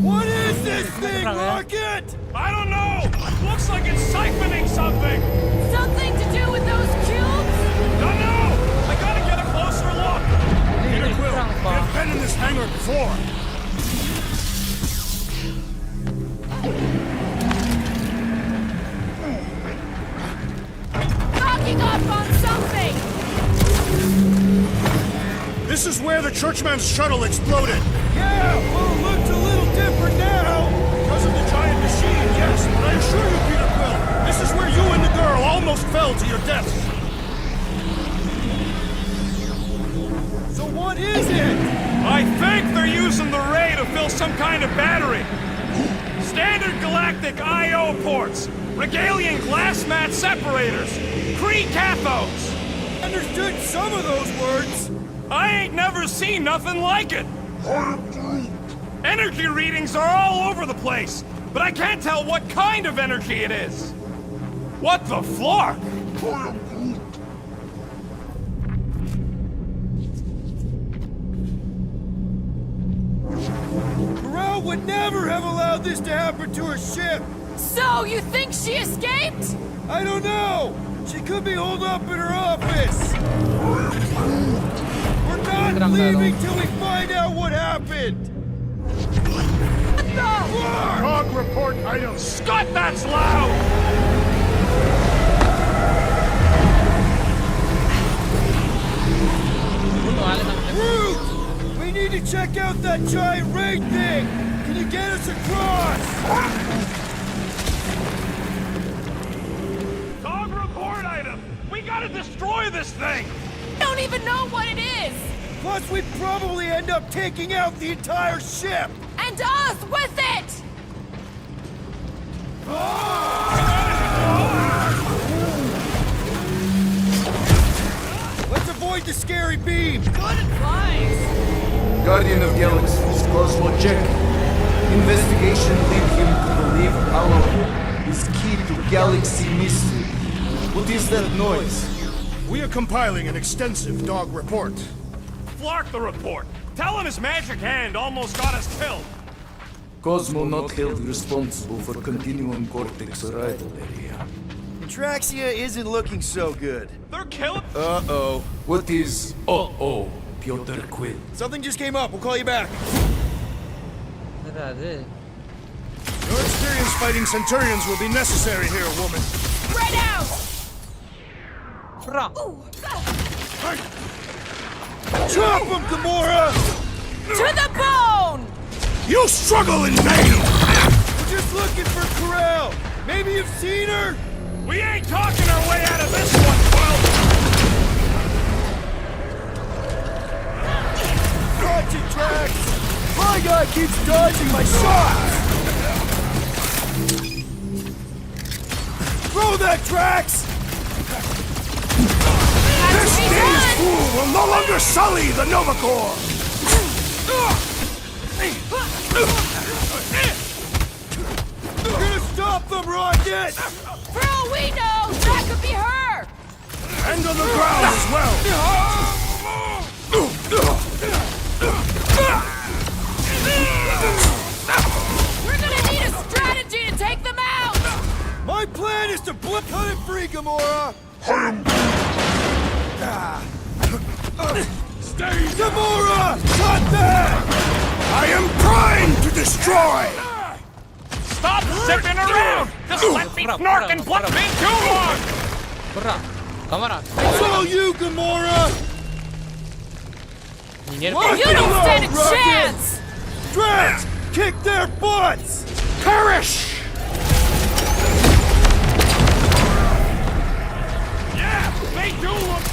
Speaker 6: What is this thing, Rocket?
Speaker 7: I don't know! Looks like it's siphoning something!
Speaker 5: Something to do with those cubes?
Speaker 7: Don't know! I gotta get a closer look!
Speaker 4: Peter Quill, we've been in this hangar before.
Speaker 5: Knocking up on something!
Speaker 4: This is where the Churchman's shuttle exploded.
Speaker 6: Yeah, well, it looks a little different now.
Speaker 4: Because of the giant machine, yes, but I assure you, Peter Quill, this is where you and the girl almost fell to your deaths.
Speaker 6: So what is it?
Speaker 7: I think they're using the ray to fill some kind of battery. Standard galactic I.O. ports, Regalian glass mat separators, Kree cathodes.
Speaker 6: Understood some of those words.
Speaker 7: I ain't never seen nothing like it. Energy readings are all over the place, but I can't tell what kind of energy it is. What the flark?
Speaker 6: Corral would never have allowed this to happen to her ship.
Speaker 5: So, you think she escaped?
Speaker 6: I don't know. She could be holed up in her office. We're not leaving till we find out what happened.
Speaker 4: Log report items.
Speaker 7: Scott, that's loud!
Speaker 6: Root! We need to check out that giant ray thing. Can you get us across?
Speaker 7: Dog report item! We gotta destroy this thing!
Speaker 5: Don't even know what it is!
Speaker 6: Plus, we'd probably end up taking out the entire ship.
Speaker 5: And us with it!
Speaker 6: Let's avoid the scary beam.
Speaker 5: Good advice!
Speaker 2: Guardian of Galaxies, Cosmo check. Investigation lead him to believe Halo is key to galaxy mystery. What is that noise?
Speaker 4: We are compiling an extensive dog report.
Speaker 7: Flark the report! Tell him his magic hand almost got us killed!
Speaker 2: Cosmo not held responsible for Continuum Cortex arrival area.
Speaker 6: Contraxia isn't looking so good.
Speaker 7: They're killing-
Speaker 6: Uh-oh.
Speaker 2: What is uh-oh, Piotr Quill?
Speaker 6: Something just came up. We'll call you back.
Speaker 1: அது
Speaker 4: Your experience fighting Centurions will be necessary here, woman.
Speaker 5: Spread out!
Speaker 1: புறா
Speaker 6: Chop him, Gamora!
Speaker 5: To the bone!
Speaker 4: You struggle in vain!
Speaker 6: We're just looking for Corral. Maybe you've seen her?
Speaker 7: We ain't talking our way out of this one, Quill!
Speaker 6: Gotcha, Drax! My guy keeps dodging my shots! Throw that, Drax!
Speaker 4: This dazed fool will no longer sully the Nova Corps!
Speaker 6: We're gonna stop them, Rocket!
Speaker 5: For all we know, that could be her!
Speaker 4: And on the ground as well!
Speaker 5: We're gonna need a strategy to take them out!
Speaker 6: My plan is to cut it free, Gamora!
Speaker 4: Stay!
Speaker 6: Gamora! Cut that!
Speaker 4: I am primed to destroy!
Speaker 7: Stop zipping around! Just let me snark and bluff me too long!
Speaker 1: புறா camera
Speaker 6: It's all you, Gamora!
Speaker 1: நீ நெருப்பு
Speaker 5: You don't stand a
Speaker 6: Rocket!
Speaker 5: chance!
Speaker 6: Drax! Kick their butts!
Speaker 4: Perish!
Speaker 7: Yeah, they do look...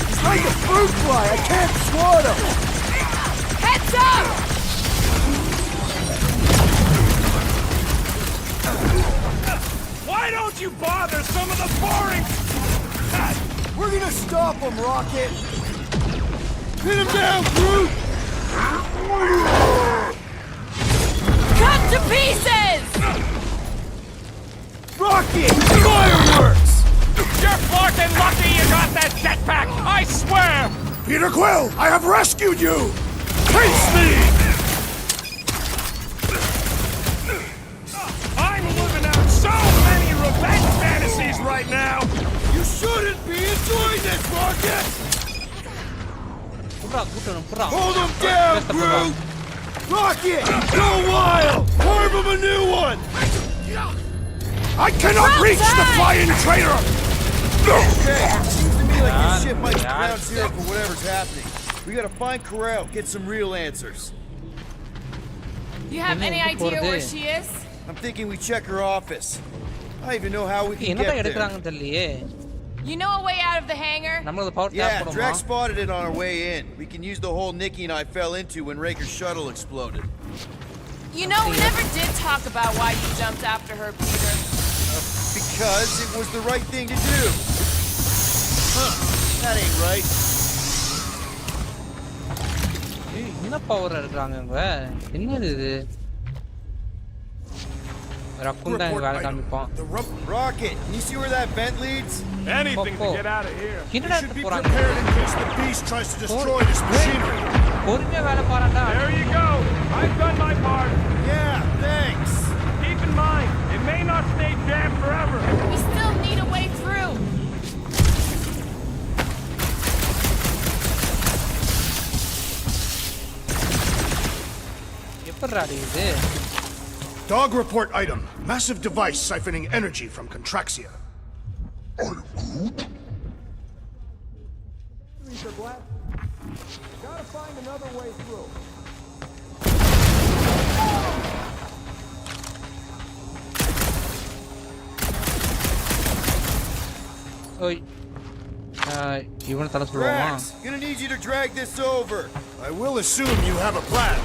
Speaker 6: He's like a fruit fly! I can't swat him!
Speaker 5: Heads up!
Speaker 7: Why don't you bother some of the boring...
Speaker 6: We're gonna stop him, Rocket! Pin him down, Groot!
Speaker 5: Cut to pieces!
Speaker 6: Rocket! Fireworks!
Speaker 7: You're fucking lucky you got that jetpack, I swear!
Speaker 4: Peter Quill, I have rescued you!
Speaker 7: Face me! I'm living out so many revenge fantasies right now!
Speaker 6: You shouldn't be enjoying this, Rocket! Hold him down, Groot! Rocket! Go wild! Carve him a new one!
Speaker 4: I cannot reach the flying traitor!
Speaker 6: Okay, seems to me like this ship might be ground zero for whatever's happening. We gotta find Corel, get some real answers.
Speaker 5: You have any idea where she is?
Speaker 6: I'm thinking we check her office. I don't even know how we can
Speaker 1: என்னடா
Speaker 6: get there.
Speaker 1: எடுக்கறாங்கன்னு தெரியலையே.
Speaker 5: You know a way out of the hangar?
Speaker 1: நம்மளது power
Speaker 6: Yeah,
Speaker 1: tape
Speaker 6: Drax
Speaker 1: போடுமா?
Speaker 6: spotted it on our way in. We can use the hole Nikki and I fell into when Raker's shuttle exploded.
Speaker 5: You know, we never did talk about why you jumped after her, Peter.
Speaker 6: Because it was the right thing to do. Huh, that ain't right.
Speaker 1: ஏய், என்ன power எடுக்கறாங்க இவங்க? என்னது இது? ரக்குண்டா இங்க வேலை காமிப்பான்.
Speaker 6: Rocket, can you see where that vent leads?
Speaker 7: Anything to get out of here.
Speaker 1: என்னடா
Speaker 4: Should
Speaker 1: எடுத்து
Speaker 4: be
Speaker 1: போறாங்க?
Speaker 4: prepared in case the beast tries to destroy this machinery.
Speaker 1: பொறுமையா வேலை பாறான்டா.
Speaker 7: There you go. I've done my part.
Speaker 6: Yeah, thanks.
Speaker 7: Keep in mind, it may not stay jammed forever.
Speaker 5: We still need a way through.
Speaker 1: எப்படிடா இது?
Speaker 4: Dog report item. Massive device siphoning energy from Contraxia.
Speaker 6: Gotta find another way through.
Speaker 1: ஓய். இவனை தலை சொல்லுவாமா?
Speaker 6: Drax, gonna need you to drag this over.
Speaker 4: I will assume you have a plan.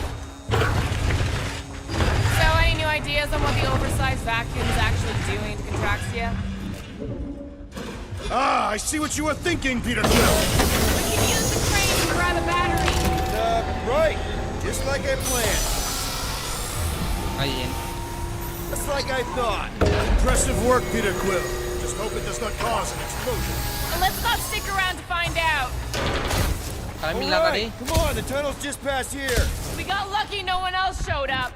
Speaker 5: So, any new ideas on what the oversized vacuum is actually doing to Contraxia?
Speaker 4: Ah, I see what you were thinking, Peter Quill.
Speaker 5: We can use the crane to grab a battery.
Speaker 6: Right. Just like I planned.
Speaker 1: Iron.
Speaker 6: Just like I thought.
Speaker 4: Impressive work, Peter Quill. Just hope it does not cause an explosion.
Speaker 5: Well, let's not stick around to find out.
Speaker 1: கிளம்பிடலாம்டா டேய்.
Speaker 6: Come on, the tunnel's just past here.
Speaker 5: We got lucky no one else showed up.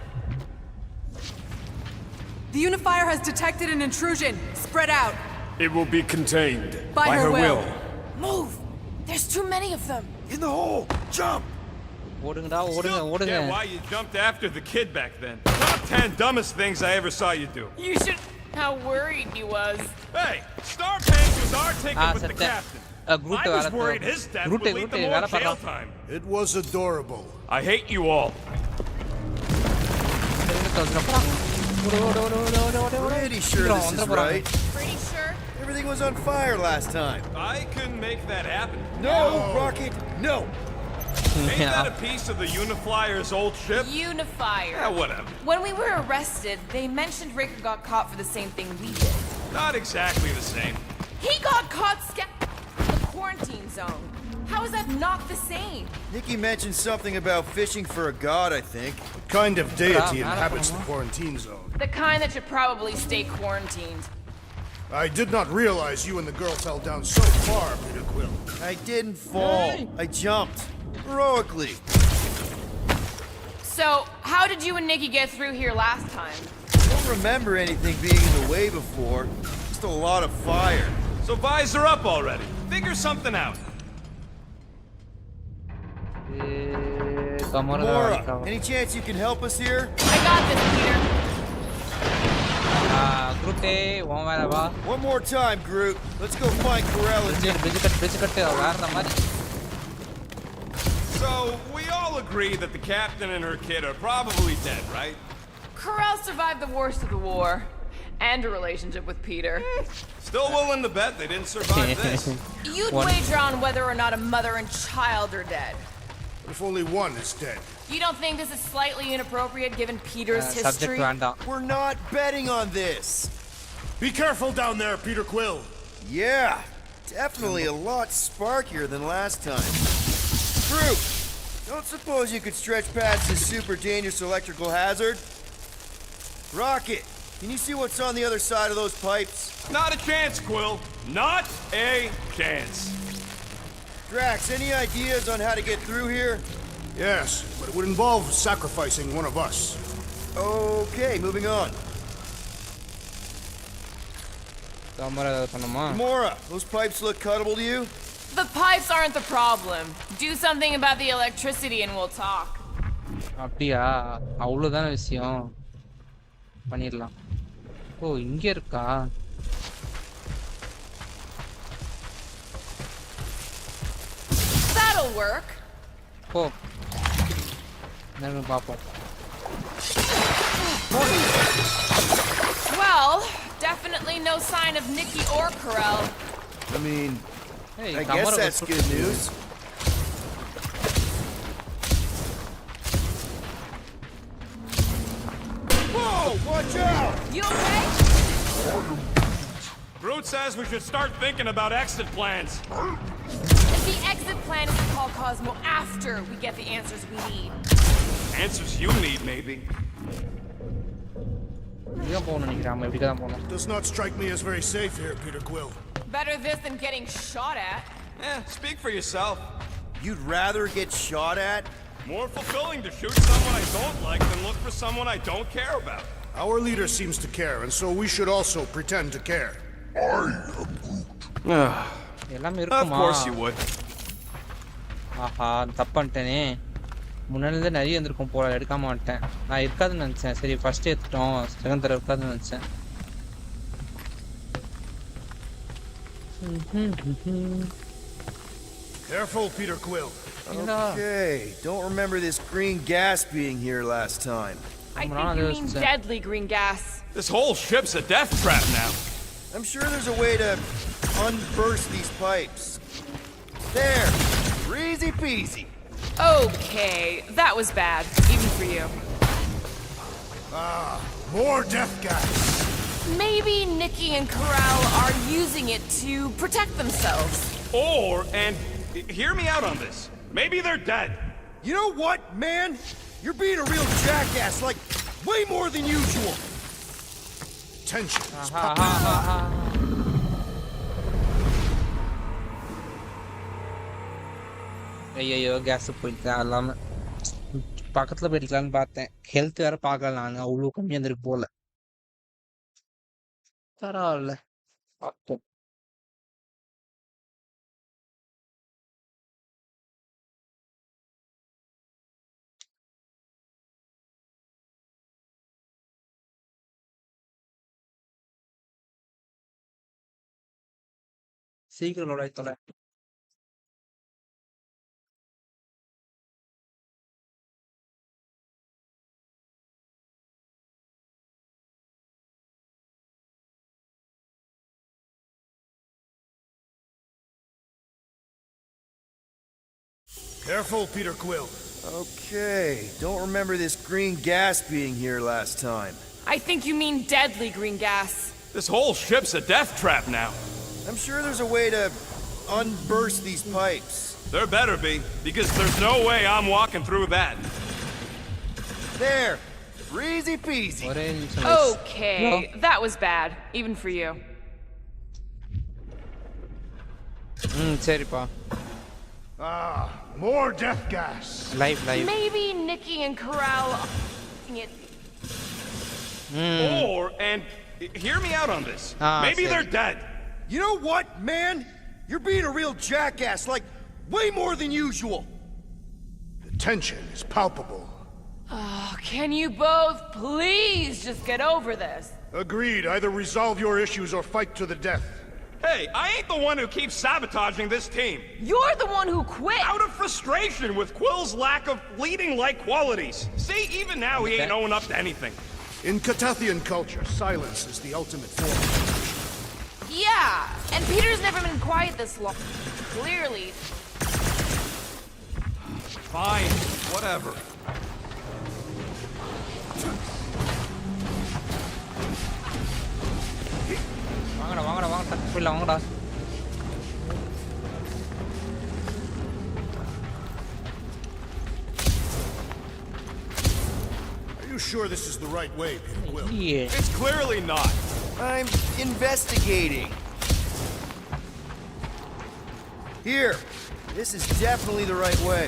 Speaker 9: The unifier has detected an intrusion. Spread out.
Speaker 7: It will be contained.
Speaker 9: By her will.
Speaker 5: Move! There's too many of them.
Speaker 6: In the hole. Jump.
Speaker 1: ஓடுங்கடா ஓடுங்க ஓடுங்க.
Speaker 7: Get why you jumped after the kid back then. Top 10 dumbest things I ever saw you do.
Speaker 5: You should... How worried he was.
Speaker 7: Hey, Starpank was our ticket with the
Speaker 1: செத்த.
Speaker 7: captain.
Speaker 1: Crude
Speaker 7: I was
Speaker 1: வேலை
Speaker 7: worried his death would lead to more jail time.
Speaker 4: It was adorable.
Speaker 7: I hate you all.
Speaker 6: Pretty sure this is right.
Speaker 5: Pretty sure?
Speaker 6: Everything was on fire last time.
Speaker 7: I couldn't make that happen.
Speaker 6: No, Rocket, no.
Speaker 7: Ain't that a piece of the Uniflyer's old ship?
Speaker 5: Unifier.
Speaker 7: Yeah, whatever.
Speaker 5: When we were arrested, they mentioned Raker got caught for the same thing we did.
Speaker 7: Not exactly the same.
Speaker 5: He got caught in the quarantine zone. How is that not the same?
Speaker 6: Nikki mentioned something about fishing for a god, I think.
Speaker 4: What kind of deity inhabits the quarantine zone?
Speaker 5: The kind that should probably stay quarantined.
Speaker 4: I did not realize you and the girl fell down so far, Peter Quill.
Speaker 6: I didn't fall. I jumped. Heroically.
Speaker 5: So, how did you and Nikki get through here last time?
Speaker 6: I don't remember anything being in the way before. Just a lot of fire.
Speaker 7: So visor up already. Figure something out.
Speaker 6: Mora, any chance you can help us here?
Speaker 5: I got this, Peter.
Speaker 1: குரூட்டே உன் வேலை வா.
Speaker 6: One more time, Groot. Let's go find Corel and Nikki.
Speaker 1: Bridge கட்டு வேற மாதிரி.
Speaker 7: So, we all agree that the captain and her kid are probably dead, right?
Speaker 5: Corel survived the worst of the war. And a relationship with Peter.
Speaker 7: Still willing to bet they didn't survive this.
Speaker 5: You'd wager on whether or not a mother and child are dead.
Speaker 4: What if only one is dead?
Speaker 5: You don't think this is slightly inappropriate given Peter's
Speaker 1: Subject
Speaker 5: history?
Speaker 1: வேண்டாம்.
Speaker 6: We're not betting on this.
Speaker 4: Be careful down there, Peter Quill.
Speaker 6: Yeah, definitely a lot sparkier than last time. Crew, don't suppose you could stretch past this super dangerous electrical hazard? Rocket, can you see what's on the other side of those pipes?
Speaker 7: Not a chance, Quill. Not a chance.
Speaker 6: Drax, any ideas on how to get through here?
Speaker 4: Yes, but it would involve sacrificing one of us.
Speaker 6: Okay, moving on. Gamora, those pipes look cuttable to you?
Speaker 5: The pipes aren't the problem. Do something about the electricity and we'll talk.
Speaker 1: அப்படியா அவ்வளவுதான விஷயம் பண்ணிடலாம் ஓ இங்க இருக்கா
Speaker 5: That'll work.
Speaker 1: ஓ என்னன்னு பாப்போம்
Speaker 5: Well, definitely no sign of Nikki or Corell.
Speaker 6: I mean,
Speaker 1: Hey,
Speaker 6: I guess that's good news. Whoa, watch out!
Speaker 5: You okay?
Speaker 7: Groot says we should start thinking about exit plans.
Speaker 5: The exit plan is to call Cosmo after we get the answers we need.
Speaker 7: Answers you need, maybe.
Speaker 4: Does not strike me as very safe here, Peter Quill.
Speaker 5: Better this than getting shot at.
Speaker 7: Speak for yourself.
Speaker 6: You'd rather get shot at?
Speaker 7: More fulfilling to shoot someone I don't like than look for someone I don't care about.
Speaker 4: Our leader seems to care, and so we should also pretend to care.
Speaker 1: எல்லாமே
Speaker 7: Of
Speaker 1: இருக்குமா
Speaker 7: course you would.
Speaker 1: ஆஹா தப்பான்ட்டேனே முன்னாடியே நிறைய இருந்திருக்கும் போல எடுக்காம வந்துட்டேன் நான் இருக்காதுன்னு நினைச்சேன் சரி ஃபர்ஸ்ட் எடுத்துட்டோம் செகண்ட் தடவை இருக்காதுன்னு நினைச்சேன்
Speaker 4: Careful, Peter Quill.
Speaker 6: Okay, don't remember this green gas being here last time.
Speaker 5: I think you mean deadly green gas.
Speaker 7: This whole ship's a death trap now.
Speaker 6: I'm sure there's a way to unburst these pipes. There, easy peasy.
Speaker 5: Okay, that was bad, even for you.
Speaker 4: More death gas.
Speaker 5: Maybe Nikki and Corral are using it to protect themselves.
Speaker 7: And hear me out on this. Maybe they're dead.
Speaker 6: You know what, man? You're being a real jackass, like, way more than usual.
Speaker 4: Tension is
Speaker 1: ஐயோ case போயிட்டு எல்லாமே பக்கத்துல போயிடலான்னு பார்த்தேன் health வேற பார்க்கல நான் அவ்வளோ கம்மியாக இருந்திருக்கு போல பரவாயில்ல பார்ப்போம் சீக்கிரம் load ஆயிட்டோல
Speaker 4: Careful, Peter Quill.
Speaker 6: Okay, don't remember this green gas being here last time.
Speaker 5: I think you mean deadly green gas.
Speaker 7: This whole ship's a death trap now.
Speaker 6: I'm sure there's a way to unburst these pipes.
Speaker 7: There better be, because there's no way I'm walking through that.
Speaker 6: There, easy peasy.
Speaker 1: ஒரே நிமிஷம்
Speaker 5: Okay, that was bad, even for you.
Speaker 1: சரிப்பா
Speaker 4: More death gas.
Speaker 1: Live
Speaker 5: Maybe Nikki and Corral are using it.
Speaker 7: And hear me out on this. Maybe
Speaker 1: sorry.
Speaker 7: they're dead.
Speaker 6: You know what, man? You're being a real jackass, like, way more than usual.
Speaker 4: The tension is palpable.
Speaker 5: Can you both please just get over this?
Speaker 4: Agreed. Either resolve your issues or fight to the death.
Speaker 7: Hey, I ain't the one who keeps sabotaging this team.
Speaker 5: You're the one who quit!
Speaker 7: Out of frustration with Quill's lack of leading-like qualities. See, even now he ain't owning up to anything.
Speaker 4: In Catathian culture, silence is the ultimate form.
Speaker 5: Yeah, and Peter's never been quiet this long. Clearly.
Speaker 7: Fine, whatever.
Speaker 1: வாங்கடா வாங்கடா வாங்க டக்கு போயிடலாம் வாங்கடா.
Speaker 4: Are you sure this is the right way, Peter Quill?
Speaker 1: இல்லையே.
Speaker 7: It's clearly not.
Speaker 6: I'm investigating. Here. This is definitely the right way.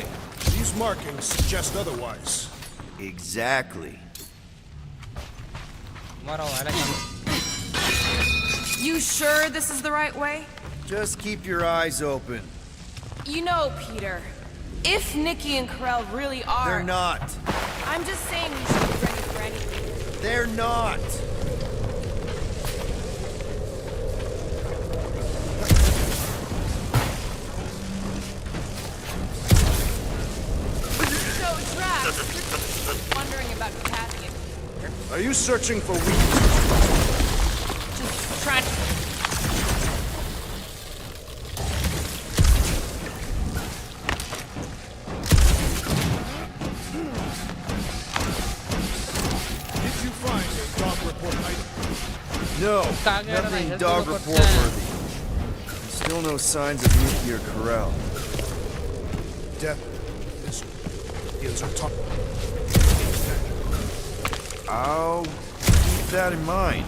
Speaker 4: These markings suggest otherwise.
Speaker 6: Exactly.
Speaker 1: மரம் வளைக்கும்.
Speaker 5: You sure this is the right way?
Speaker 6: Just keep your eyes open.
Speaker 5: You know, Peter, if Nikki and Karel really are...
Speaker 6: They're not.
Speaker 5: I'm just saying we should be ready for anything.
Speaker 6: They're not.
Speaker 5: So, Drax, wondering about potassium.
Speaker 4: Are you searching for weakness?
Speaker 5: Just trying to...
Speaker 4: Did you find a dog report item?
Speaker 6: No,
Speaker 1: Kagera,
Speaker 6: nothing
Speaker 1: health
Speaker 6: dog
Speaker 1: report
Speaker 6: report
Speaker 1: ten.
Speaker 6: worthy. Still no signs of Nikki or Karel.
Speaker 4: Death. This is our top.
Speaker 6: I'll keep that in mind.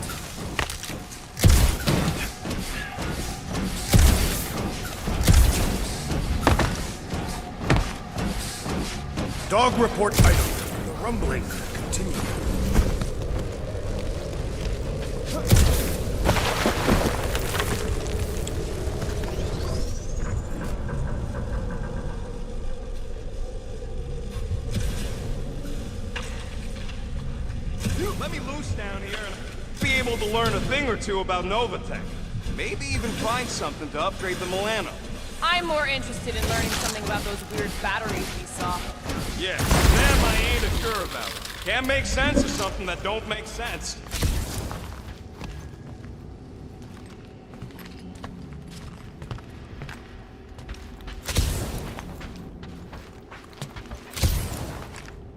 Speaker 4: Dog report item. The rumbling continued.
Speaker 7: Let me loose down here and be able to learn a thing or two about Novatech. Maybe even find something to upgrade the Milano.
Speaker 5: I'm more interested in learning something about those weird batteries we saw.
Speaker 7: Yeah, them I ain't sure about. Can't make sense of something that don't make sense.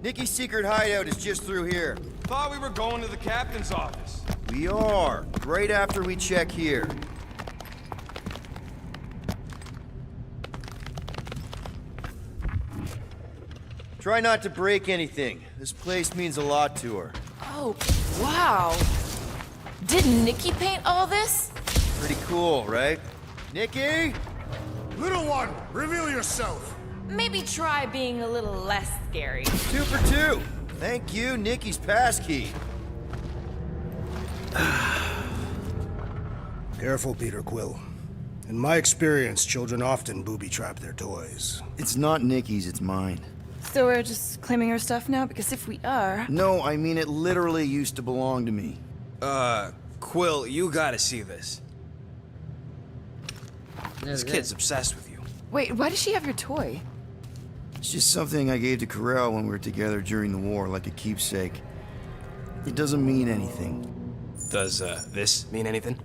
Speaker 6: Nikki's secret hideout is just through here.
Speaker 7: Thought we were going to the captain's office.
Speaker 6: We are, right after we check here. Try not to break anything. This place means a lot to her.
Speaker 5: Oh, wow. Did Nikki paint all this?
Speaker 6: Pretty cool, right? Nikki?
Speaker 4: Little one, reveal yourself.
Speaker 5: Maybe try being a little less scary.
Speaker 6: 2 for 2. Thank you, Nikki's passkey.
Speaker 4: Careful, Peter Quill. In my experience, children often booby-trap their toys.
Speaker 6: It's not Nikki's, it's mine.
Speaker 9: So we're just claiming her stuff now? Because if we are...
Speaker 6: No, I mean it literally used to belong to me.
Speaker 3: Quill, you gotta see this. This
Speaker 1: என்னது?
Speaker 3: kid's obsessed with you.
Speaker 9: Wait, why does she have your toy?
Speaker 6: It's just something I gave to Karel when we were together during the war, like a keepsake. It doesn't mean anything.
Speaker 3: Does, this mean anything?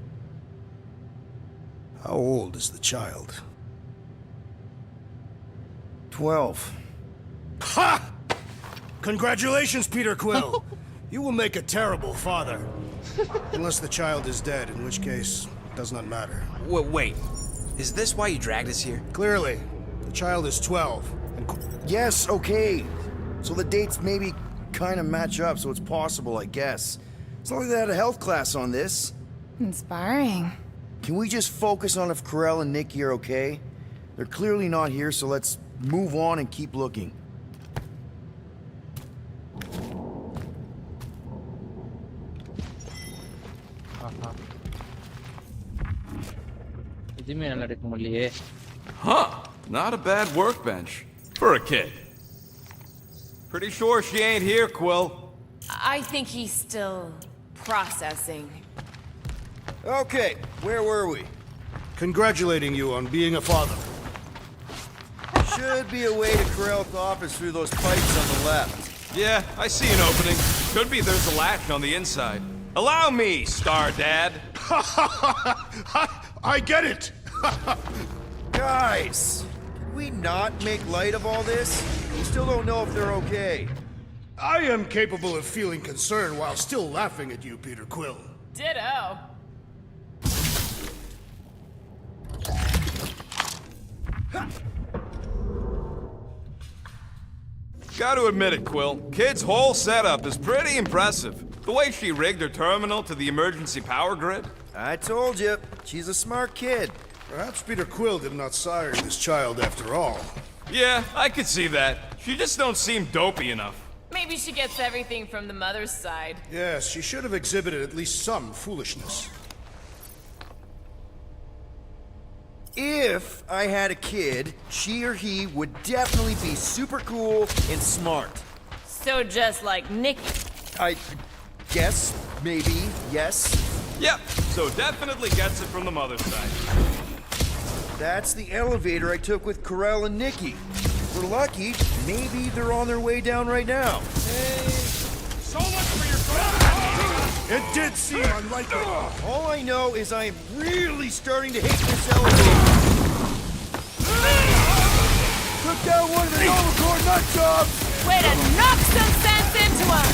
Speaker 4: How old is the child?
Speaker 6: 12.
Speaker 4: Ha! Congratulations, Peter Quill. You will make a terrible father. Unless the child is dead, in which case, it does not matter.
Speaker 3: Wait. Is this why you dragged us here?
Speaker 4: Clearly, the child is 12, and
Speaker 6: Yes, okay. So the dates maybe kind of match up, so it's possible, I guess. It's not like they had a health class on this.
Speaker 9: Inspiring.
Speaker 6: Can we just focus on if Karel and Nikki are okay? They're clearly not here, so let's move on and keep looking.
Speaker 1: ஆஹா. எதுவுமே நல்லா எடுக்க முடியலையே.
Speaker 7: Huh. Not a bad workbench. For a kid. Pretty sure she ain't here, Quill.
Speaker 5: I think he's still processing.
Speaker 6: Okay, where were we?
Speaker 4: congratulating you on being a father.
Speaker 6: Should be a way to Karel's office through those pipes on the left.
Speaker 7: Yeah, I see an opening. Could be there's a latch on the inside. Allow me, Star Dad.
Speaker 4: I get it!
Speaker 6: Guys, can we not make light of all this? We still don't know if they're okay.
Speaker 4: I am capable of feeling concern while still laughing at you, Peter Quill.
Speaker 5: Ditto.
Speaker 7: Gotta admit it, Quill. Kid's whole setup is pretty impressive. The way she rigged her terminal to the emergency power grid.
Speaker 6: I told you, she's a smart kid.
Speaker 4: Perhaps Peter Quill did not sire this child after all.
Speaker 7: Yeah, I could see that. She just don't seem dopey enough.
Speaker 5: Maybe she gets everything from the mother's side.
Speaker 4: Yes, she should have exhibited at least some foolishness.
Speaker 6: If I had a kid, she or he would definitely be super cool and smart.
Speaker 5: So just like Nikki.
Speaker 6: I guess, maybe, yes.
Speaker 7: Yep, so definitely gets it from the mother's side.
Speaker 6: That's the elevator I took with Corell and Nikki. If we're lucky, maybe they're on their way down right now.
Speaker 7: So much for your gravity!
Speaker 4: It did seem unlikely.
Speaker 6: All I know is I am really starting to hate this elevator. Took down one of the Novacore nut jobs!
Speaker 5: Way to knock some sense into him!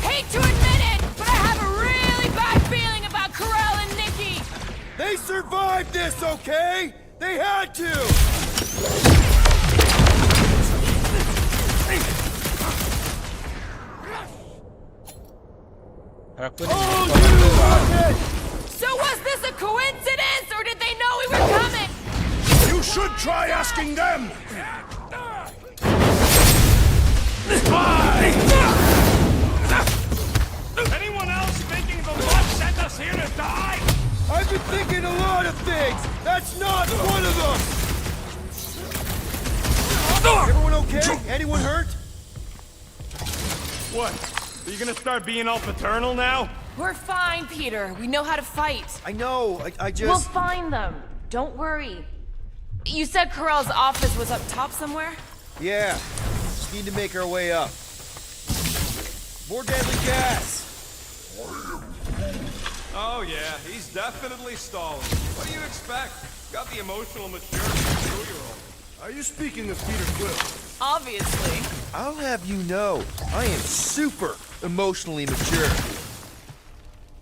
Speaker 5: Hate to admit it, but I have a really bad feeling about Corell and Nikki!
Speaker 6: They survived this, okay? They had to!
Speaker 5: So was this a coincidence, or did they know we were coming?
Speaker 4: You should try asking them!
Speaker 7: Anyone else thinking the Lord sent us here to die?
Speaker 6: I've been thinking a lot of things! That's not one of them! Everyone okay? Anyone hurt?
Speaker 7: What? Are you gonna start being all paternal now?
Speaker 5: We're fine, Peter. We know how to fight.
Speaker 6: I know, I just...
Speaker 5: We'll find them. Don't worry. You said Corell's office was up top somewhere?
Speaker 6: Yeah. Just need to make our way up. More deadly gas!
Speaker 7: Oh yeah, he's definitely stalling. What do you expect? Got the emotional maturity of a 2-year-old.
Speaker 4: Are you speaking of Peter Quill?
Speaker 5: Obviously.
Speaker 6: I'll have you know, I am super emotionally mature.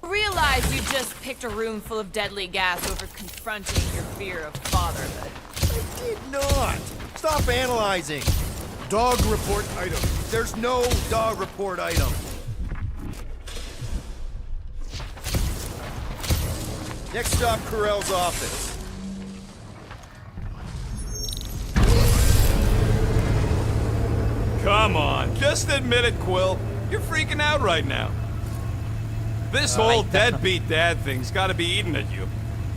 Speaker 5: Realize you just picked a room full of deadly gas over confronting your fear of fatherhood.
Speaker 6: I did not! Stop analyzing!
Speaker 4: Dog report item.
Speaker 6: There's no dog report item. Next stop, Corell's office.
Speaker 7: Come on, just admit it, Quill. You're freaking out right now. This whole deadbeat dad thing's gotta be eating at you.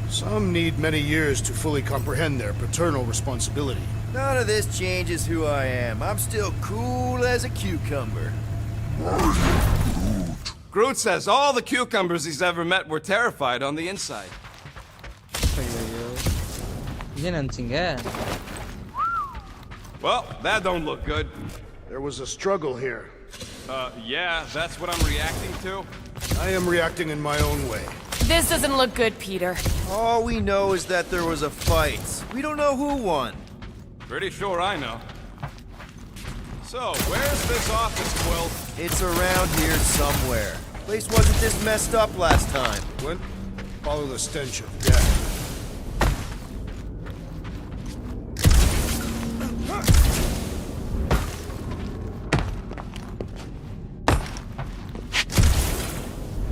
Speaker 4: Some need many years to fully comprehend their paternal responsibility.
Speaker 6: None of this changes who I am. I'm still cool as a cucumber.
Speaker 7: Groot says all the cucumbers he's ever met were terrified on the inside. Well, that don't look good.
Speaker 4: There was a struggle here.
Speaker 7: Yeah, that's what I'm reacting to.
Speaker 4: I am reacting in my own way.
Speaker 5: This doesn't look good, Peter.
Speaker 6: All we know is that there was a fight. We don't know who won.
Speaker 7: Pretty sure I know. So, where's this office, Quill?
Speaker 6: It's around here somewhere. Place wasn't this messed up last time.
Speaker 4: What? Follow the stench of death.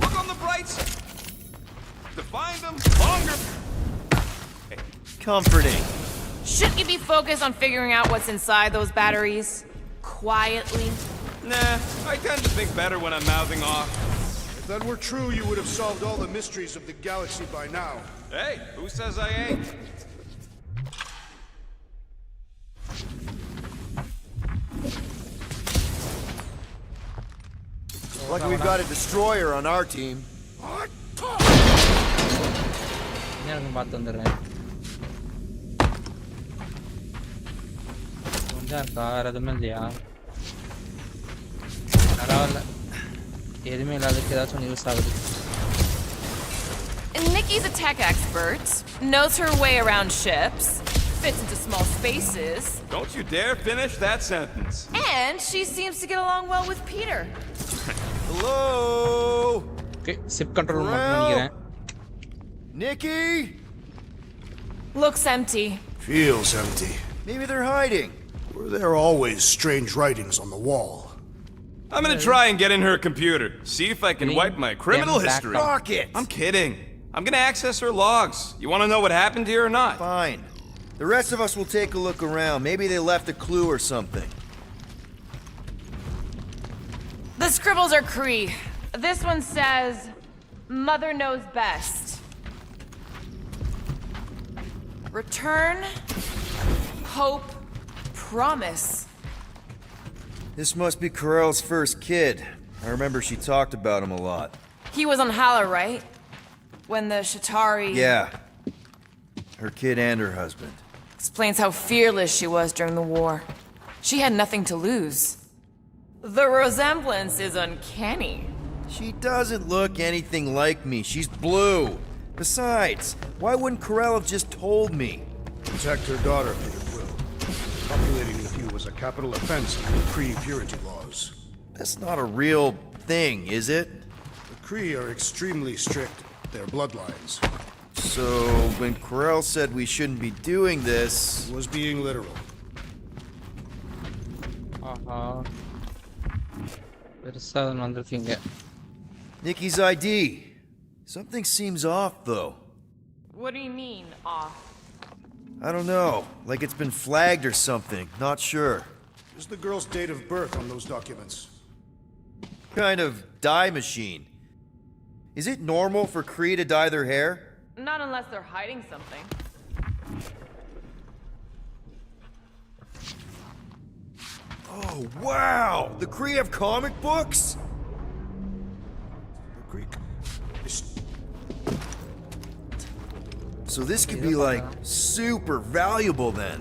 Speaker 7: Look on the bright side. To find them, longer.
Speaker 6: Comforting.
Speaker 5: Shouldn't you be focused on figuring out what's inside those batteries? Quietly?
Speaker 7: Nah, I tend to think better when I'm mouthing off.
Speaker 4: If that were true, you would have solved all the mysteries of the galaxy by now.
Speaker 7: Hey, who says I ain't?
Speaker 6: Like we've got a destroyer on our team.
Speaker 1: பார்த்து வந்துடுறேன் இருக்கா வேற எதுவுமே இல்லையா பரவாயில்ல எதுவுமே இல்லாததுக்கு ஏதாச்சும் use ஆகுது
Speaker 5: Nikki's a tech expert, knows her way around ships, fits into small spaces.
Speaker 7: Don't you dare finish that sentence.
Speaker 5: And she seems to get along well with Peter.
Speaker 6: Hello?
Speaker 1: Okay, ship control மட்டும் நினைக்கிறேன்
Speaker 6: Nikki?
Speaker 5: Looks empty.
Speaker 4: Feels empty.
Speaker 6: Maybe they're hiding.
Speaker 4: Were there always strange writings on the wall?
Speaker 7: I'm gonna try and get in her computer, see if I can
Speaker 1: Bring
Speaker 7: wipe my criminal
Speaker 1: them back
Speaker 7: history.
Speaker 1: up.
Speaker 6: Rocket!
Speaker 7: I'm kidding. I'm gonna access her logs. You wanna know what happened here or not?
Speaker 6: Fine. The rest of us will take a look around. Maybe they left a clue or something.
Speaker 5: The scribbles are Cree. This one says, Mother knows best. Return, hope, promise.
Speaker 6: This must be Corell's first kid. I remember she talked about him a lot.
Speaker 5: He was on Hala, right? When the Shatari...
Speaker 6: Yeah. Her kid and her husband.
Speaker 5: Explains how fearless she was during the war. She had nothing to lose. The resemblance is uncanny.
Speaker 6: She doesn't look anything like me. She's blue. Besides, why wouldn't Corell have just told me?
Speaker 4: Protect her daughter, Peter Quill. Copulating with you was a capital offense under the Kree purity laws.
Speaker 6: That's not a real thing, is it?
Speaker 4: The Kree are extremely strict with their bloodlines.
Speaker 6: So, when Corell said we shouldn't be doing this...
Speaker 4: He was being literal.
Speaker 1: பெருசா வந்திருக்கீங்க.
Speaker 6: Nikki's ID. Something seems off, though.
Speaker 5: What do you mean, off?
Speaker 6: I don't know. Like it's been flagged or something. Not sure.
Speaker 4: Is the girl's date of birth on those documents?
Speaker 6: Kind of dye machine. Is it normal for Kree to dye their hair?
Speaker 5: Not unless they're hiding something.
Speaker 6: Oh, wow! The Kree have comic books?
Speaker 4: The Greek.
Speaker 6: So this could be like super valuable then.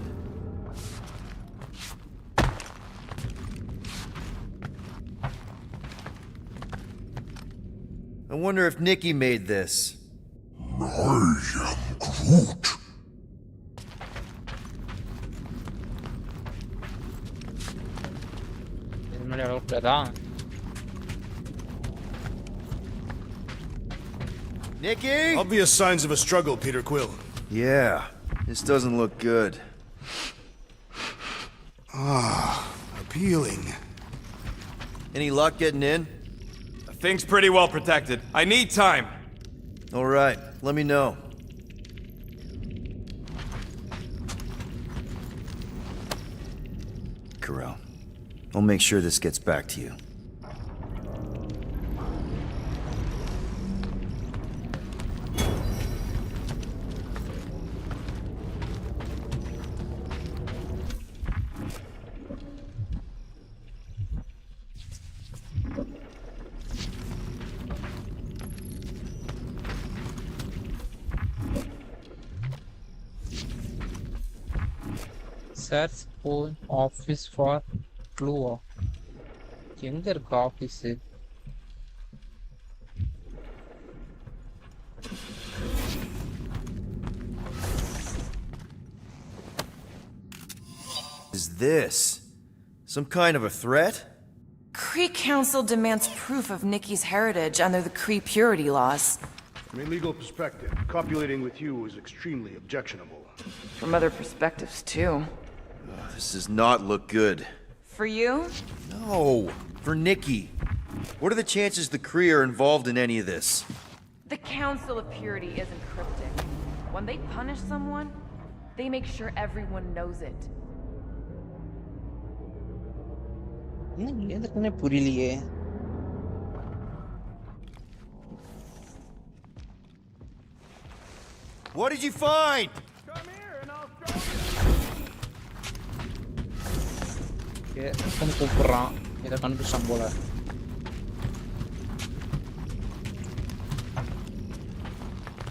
Speaker 6: I wonder if Nikki made this.
Speaker 1: இது முன்னாடி அவ்வளோதா.
Speaker 6: Nikki?
Speaker 4: Obvious signs of a struggle, Peter Quill.
Speaker 6: Yeah, this doesn't look good.
Speaker 4: Appealing.
Speaker 6: Any luck getting in?
Speaker 7: The thing's pretty well protected. I need time.
Speaker 6: All right, let me know. Corell, I'll make sure this gets back to you.
Speaker 1: Search phone office for clue. எங்க இருக்கு office?
Speaker 6: Is this some kind of a threat?
Speaker 5: Kree Council demands proof of Nikki's heritage under the Kree purity laws.
Speaker 4: From a legal perspective, copulating with you is extremely objectionable.
Speaker 5: From other perspectives, too.
Speaker 6: This does not look good.
Speaker 5: For you?
Speaker 6: No, for Nikki. What are the chances the Kree are involved in any of this?
Speaker 5: The Council of Purity isn't cryptic. When they punish someone, they make sure everyone knows it.
Speaker 1: எதுக்குன்னே புரியலையே.
Speaker 6: What did you find?
Speaker 1: கூப்பிடுறான். இதை கண்டுபிடிச்சான் போல.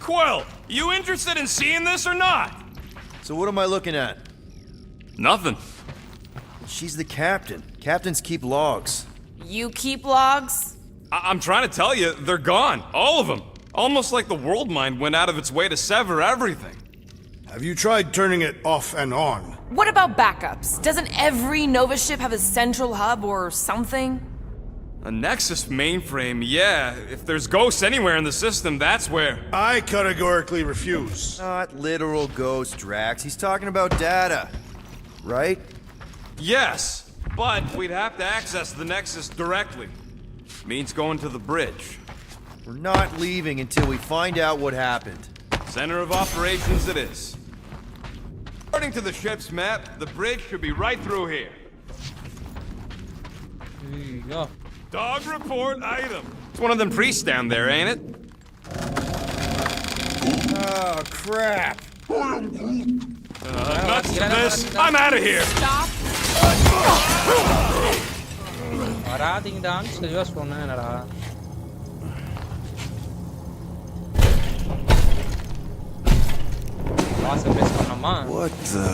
Speaker 7: Quill, you interested in seeing this or not?
Speaker 6: So what am I looking at?
Speaker 7: Nothing.
Speaker 6: She's the captain. Captains keep logs.
Speaker 5: You keep logs?
Speaker 7: I'm trying to tell you, they're gone. All of them. Almost like the world mind went out of its way to sever everything.
Speaker 4: Have you tried turning it off and on?
Speaker 5: What about backups? Doesn't every Nova ship have a central hub or something?
Speaker 7: A Nexus mainframe, yeah. If there's ghosts anywhere in the system, that's where.
Speaker 4: I categorically refuse.
Speaker 6: Not literal ghost, Drax. He's talking about data. Right?
Speaker 7: Yes, but we'd have to access the Nexus directly. Means going to the bridge.
Speaker 6: We're not leaving until we find out what happened.
Speaker 7: Center of operations it is. According to the ship's map, the bridge should be right through here.
Speaker 1: Yeah.
Speaker 7: Dog report item. It's one of them priests down there, ain't it?
Speaker 6: Oh, crap.
Speaker 7: Nuts to this. I'm out of here.
Speaker 5: Stop.
Speaker 1: வராதீங்கடான்னு சரியா சொன்னேன் என்னடா. வாச base பண்ணோமா?
Speaker 6: What the?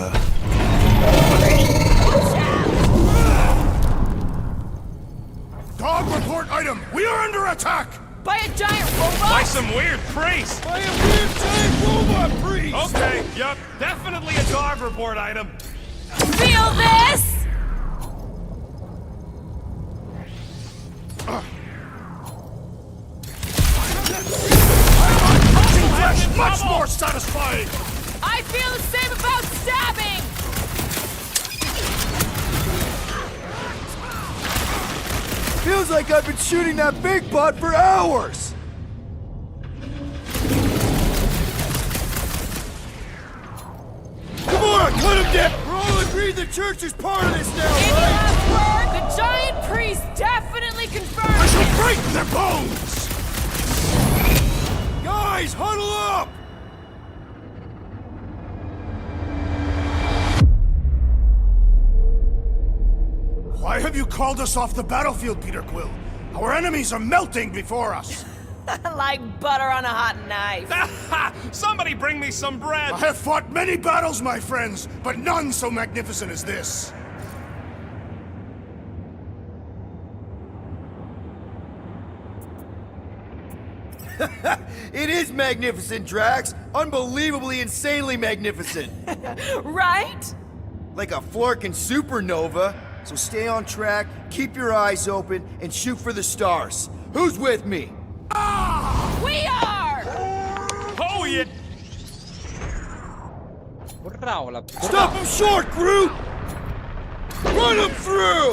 Speaker 4: Dog report item! We are under attack!
Speaker 5: By a giant robot?
Speaker 7: By some weird priest.
Speaker 4: By a weird giant robot priest!
Speaker 7: Okay, yup, definitely a dog report item.
Speaker 5: Feel this?
Speaker 4: Much more satisfying!
Speaker 5: I feel the same about stabbing!
Speaker 6: Feels like I've been shooting that big butt for hours! Come on, cut him down! We're all agreed the church is part of this now,
Speaker 5: Any
Speaker 6: right?
Speaker 5: last word? The giant priest definitely confirmed
Speaker 4: I shall
Speaker 5: it.
Speaker 4: break their bones!
Speaker 6: Guys, huddle up!
Speaker 4: Why have you called us off the battlefield, Peter Quill? Our enemies are melting before us!
Speaker 5: Like butter on a hot knife.
Speaker 7: Somebody bring me some bread.
Speaker 4: I have fought many battles, my friends, but none so magnificent as this.
Speaker 6: It is magnificent, Drax! Unbelievably, insanely magnificent!
Speaker 5: Right?
Speaker 6: Like a flirking supernova. So stay on track, keep your eyes open, and shoot for the stars. Who's with me?
Speaker 5: We are!
Speaker 7: Oh, yeah.
Speaker 1: விட்றா அவளை.
Speaker 6: Stop him short, Groot! Run him through!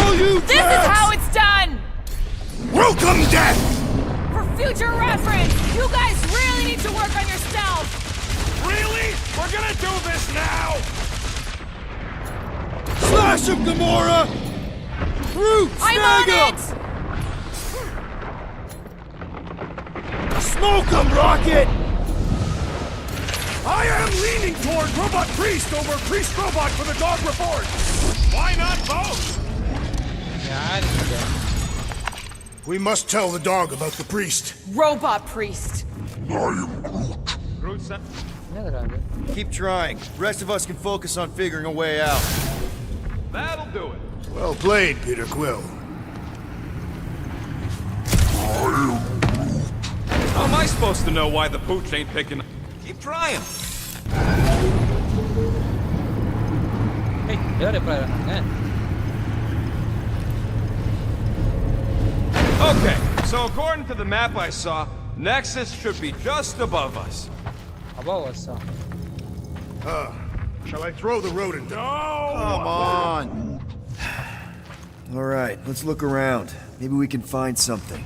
Speaker 6: Oh, you
Speaker 5: This is
Speaker 6: Drax!
Speaker 5: how it's done!
Speaker 4: Welcome, death!
Speaker 5: For future reference, you guys really need to work on your stealth!
Speaker 7: Really? We're gonna do this now?
Speaker 6: Slash him, Gamora! Groot,
Speaker 5: I'm
Speaker 6: snag
Speaker 5: on
Speaker 6: him!
Speaker 5: it!
Speaker 6: Smoke him, Rocket!
Speaker 4: I am leaning toward Robot Priest over Priest Robot for the dog report!
Speaker 7: Why not both?
Speaker 1: யார் இங்க?
Speaker 4: We must tell the dog about the priest.
Speaker 5: Robot priest.
Speaker 7: Groot said.
Speaker 1: என்னதுடா அது?
Speaker 6: Keep trying. The rest of us can focus on figuring a way out.
Speaker 7: That'll do it.
Speaker 4: Well played, Peter Quill.
Speaker 7: How am I supposed to know why the pooch ain't picking up? Keep trying.
Speaker 1: ஏய், யார் எப்ப வராங்க?
Speaker 7: Okay, so according to the map I saw, Nexus should be just above us.
Speaker 1: Above us.
Speaker 4: Shall I throw the rodent?
Speaker 6: Come on! Alright, let's look around. Maybe we can find something.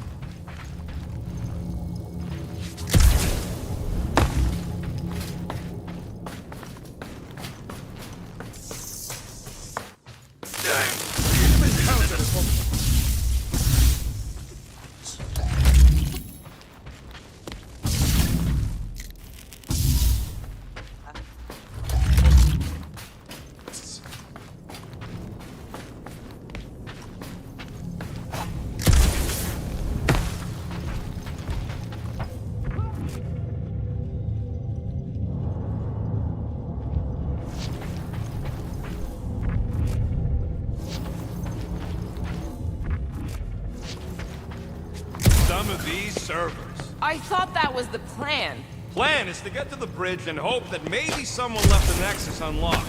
Speaker 7: Some of these servers.
Speaker 5: I thought that was the plan.
Speaker 7: Plan is to get to the bridge and hope that maybe someone left the Nexus unlocked.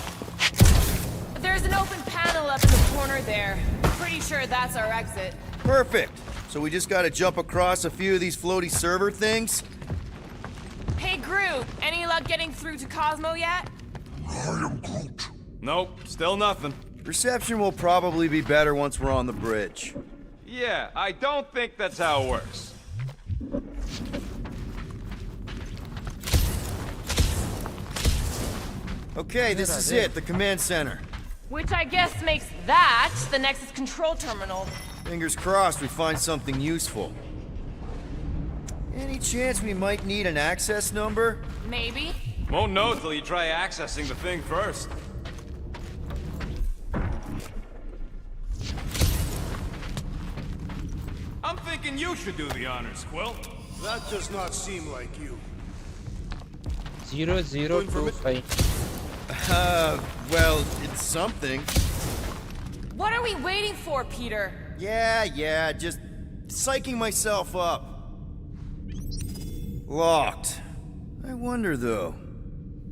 Speaker 5: There's an open panel up in the corner there. Pretty sure that's our exit.
Speaker 6: Perfect. So we just gotta jump across a few of these floaty server things?
Speaker 5: Hey, Groot, any luck getting through to Cosmo yet?
Speaker 7: Nope, still nothing.
Speaker 6: Reception will probably be better once we're on the bridge.
Speaker 7: Yeah, I don't think that's how it works.
Speaker 6: Okay, this is it, the command center.
Speaker 5: Which I guess makes that the Nexus control terminal.
Speaker 6: Fingers crossed we find something useful. Any chance we might need an access number?
Speaker 5: Maybe.
Speaker 7: Won't know till you try accessing the thing first. I'm thinking you should do the honors, Quill.
Speaker 4: That does not seem like you.
Speaker 1: 0025.
Speaker 6: Well, it's something.
Speaker 5: What are we waiting for, Peter?
Speaker 6: Yeah, just psyching myself up. Locked. I wonder, though.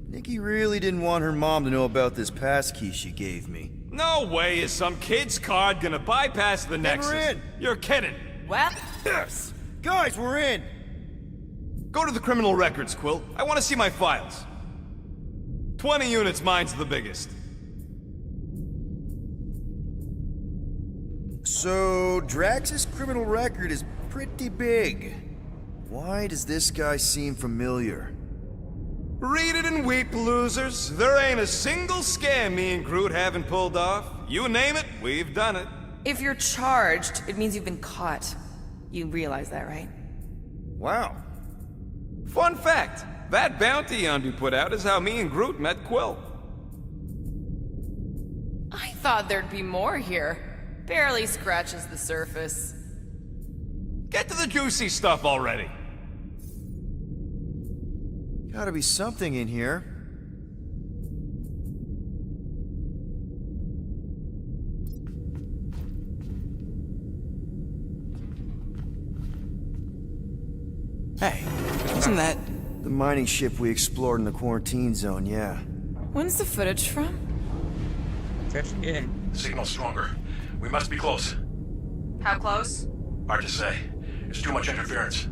Speaker 6: Nikki really didn't want her mom to know about this passkey she gave me.
Speaker 7: No way is some kid's card gonna bypass the Nexus.
Speaker 6: we're in.
Speaker 7: You're kidding.
Speaker 5: Well,
Speaker 6: Yes! Guys, we're in!
Speaker 7: Go to the criminal records, Quill. I want to see my files. 20 units, mine's the biggest.
Speaker 6: So, Drax's criminal record is pretty big. Why does this guy seem familiar?
Speaker 7: Read it and weep, losers. There ain't a single scam me and Groot haven't pulled off. You name it, we've done it.
Speaker 9: If you're charged, it means you've been caught. You realize that, right?
Speaker 6: Wow.
Speaker 7: Fun fact, that bounty hunt we put out is how me and Groot met Quill.
Speaker 5: I thought there'd be more here. Barely scratches the surface.
Speaker 7: Get to the juicy stuff already.
Speaker 6: Gotta be something in here.
Speaker 3: Hey, wasn't that...
Speaker 6: The mining ship we explored in the quarantine zone, yeah.
Speaker 9: When's the footage from?
Speaker 1: Yeah.
Speaker 10: Signal stronger. We must be close.
Speaker 9: How close?
Speaker 10: Hard to say. There's too much interference.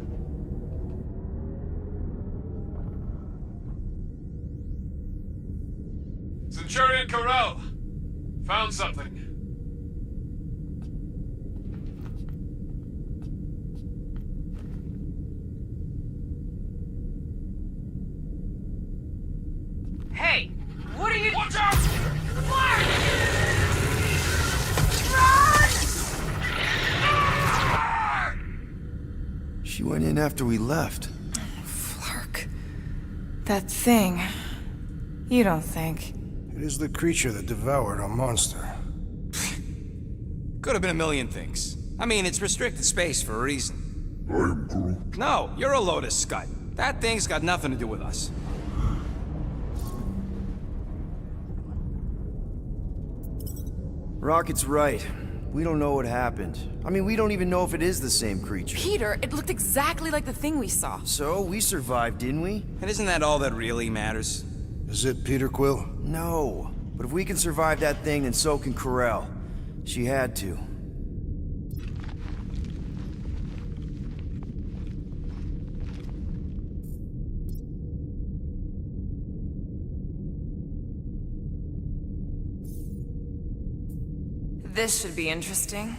Speaker 7: Centurion Corral. Found something.
Speaker 5: Hey, what are you—
Speaker 7: Watch out!
Speaker 6: She went in after we left.
Speaker 9: Flark. That thing. You don't think.
Speaker 4: It is the creature that devoured our monster.
Speaker 3: Could have been a million things. I mean, it's restricted space for a reason. No, you're a load of scud. That thing's got nothing to do with us.
Speaker 6: Rocket's right. We don't know what happened. I mean, we don't even know if it is the same creature.
Speaker 9: Peter, it looked exactly like the thing we saw.
Speaker 6: So, we survived, didn't we?
Speaker 3: And isn't that all that really matters?
Speaker 4: Is it Peter Quill?
Speaker 6: No. But if we can survive that thing, then so can Corel. She had to.
Speaker 9: This should be interesting.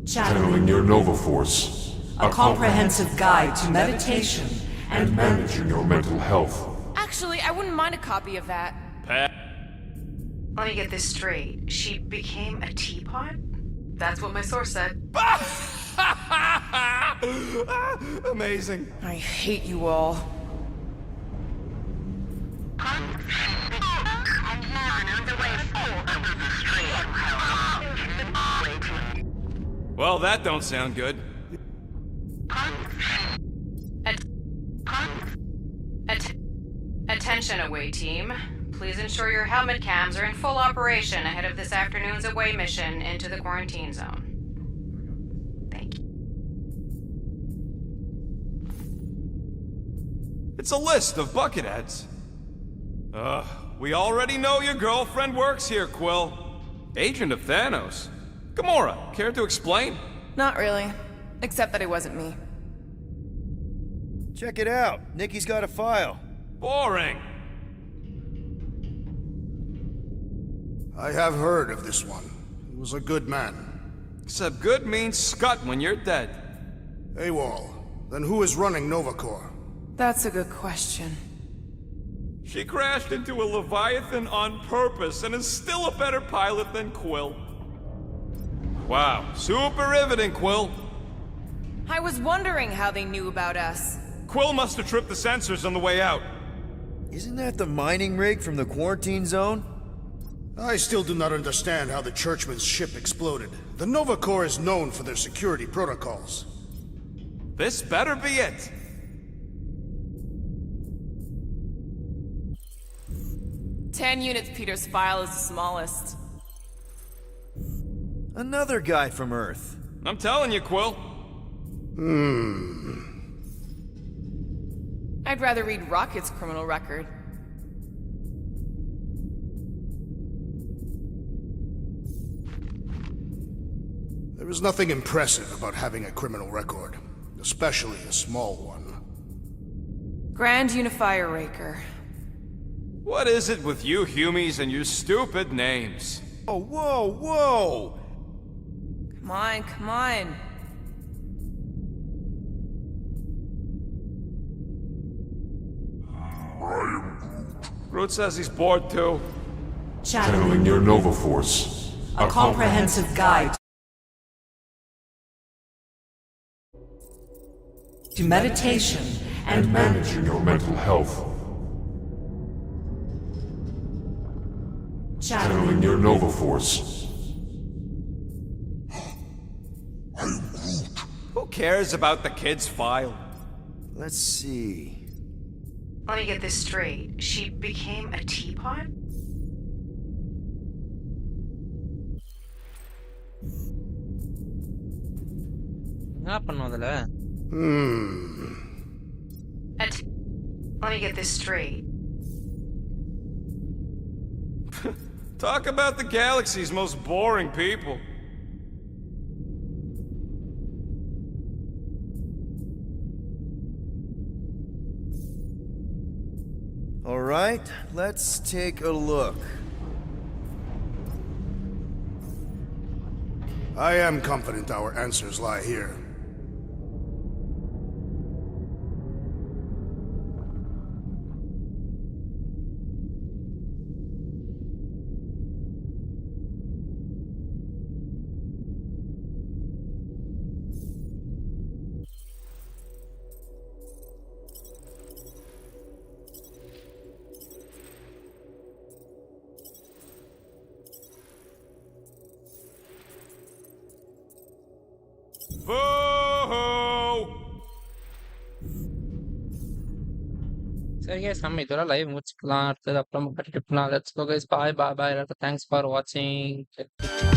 Speaker 11: Channeling your Nova Force, a comprehensive guide to meditation and managing your mental health.
Speaker 5: Actually, I wouldn't mind a copy of that.
Speaker 12: Let me get this straight. She became a teapot? That's what my source said.
Speaker 7: Amazing.
Speaker 9: I hate you all.
Speaker 7: Well, that don't sound good.
Speaker 12: Attention away team. Please ensure your helmet cams are in full operation ahead of this afternoon's away mission into the quarantine zone. Thank you.
Speaker 7: It's a list of bucketheads. We already know your girlfriend works here, Quill. Agent of Thanos.
Speaker 3: Gamora, care to explain?
Speaker 5: Not really. Except that it wasn't me.
Speaker 6: Check it out. Nikki's got a file.
Speaker 3: Boring.
Speaker 4: I have heard of this one. He was a good man.
Speaker 3: Except good means scut when you're dead.
Speaker 4: AWOL. Then who is running Novacore?
Speaker 5: That's a good question.
Speaker 7: She crashed into a Leviathan on purpose and is still a better pilot than Quill.
Speaker 3: Wow, super riveting, Quill.
Speaker 5: I was wondering how they knew about us.
Speaker 7: Quill must have tripped the sensors on the way out.
Speaker 6: Isn't that the mining rig from the quarantine zone?
Speaker 4: I still do not understand how the Churchman's ship exploded. The Novacore is known for their security protocols.
Speaker 7: This better be it.
Speaker 5: "10 units, Peter's file is the smallest."
Speaker 6: Another guy from Earth.
Speaker 7: I'm telling you, Quill.
Speaker 5: I'd rather read Rocket's criminal record.
Speaker 4: There is nothing impressive about having a criminal record, especially a small one.
Speaker 5: Grand Unifier Raker.
Speaker 7: What is it with you Humies and your stupid names?
Speaker 6: Oh, whoa, whoa!
Speaker 5: Come on, come on.
Speaker 7: Groot says he's bored too.
Speaker 11: Channeling your Nova Force.
Speaker 13: A comprehensive guide to meditation
Speaker 11: and managing your mental health. Channeling your Nova Force.
Speaker 7: Who cares about the kid's file?
Speaker 6: Let's see.
Speaker 12: Let me get this straight. She became a teapot?
Speaker 1: என்ன பண்ணும் அதுல?
Speaker 12: Let me get this straight.
Speaker 7: Talk about the galaxy's most boring people.
Speaker 6: All right, let's take a look.
Speaker 4: I am confident our answers lie here.
Speaker 1: சரி guys, நம்ம இதோட live முடிச்சுக்கலாம். அடுத்தது அப்புறம் கட்டிட்டு லெட்ஸ் கோ கைஸ். பாய் பாய் பாய். எல்லாருக்கும் தேங்க்ஸ் ஃபார் வாட்சிங்.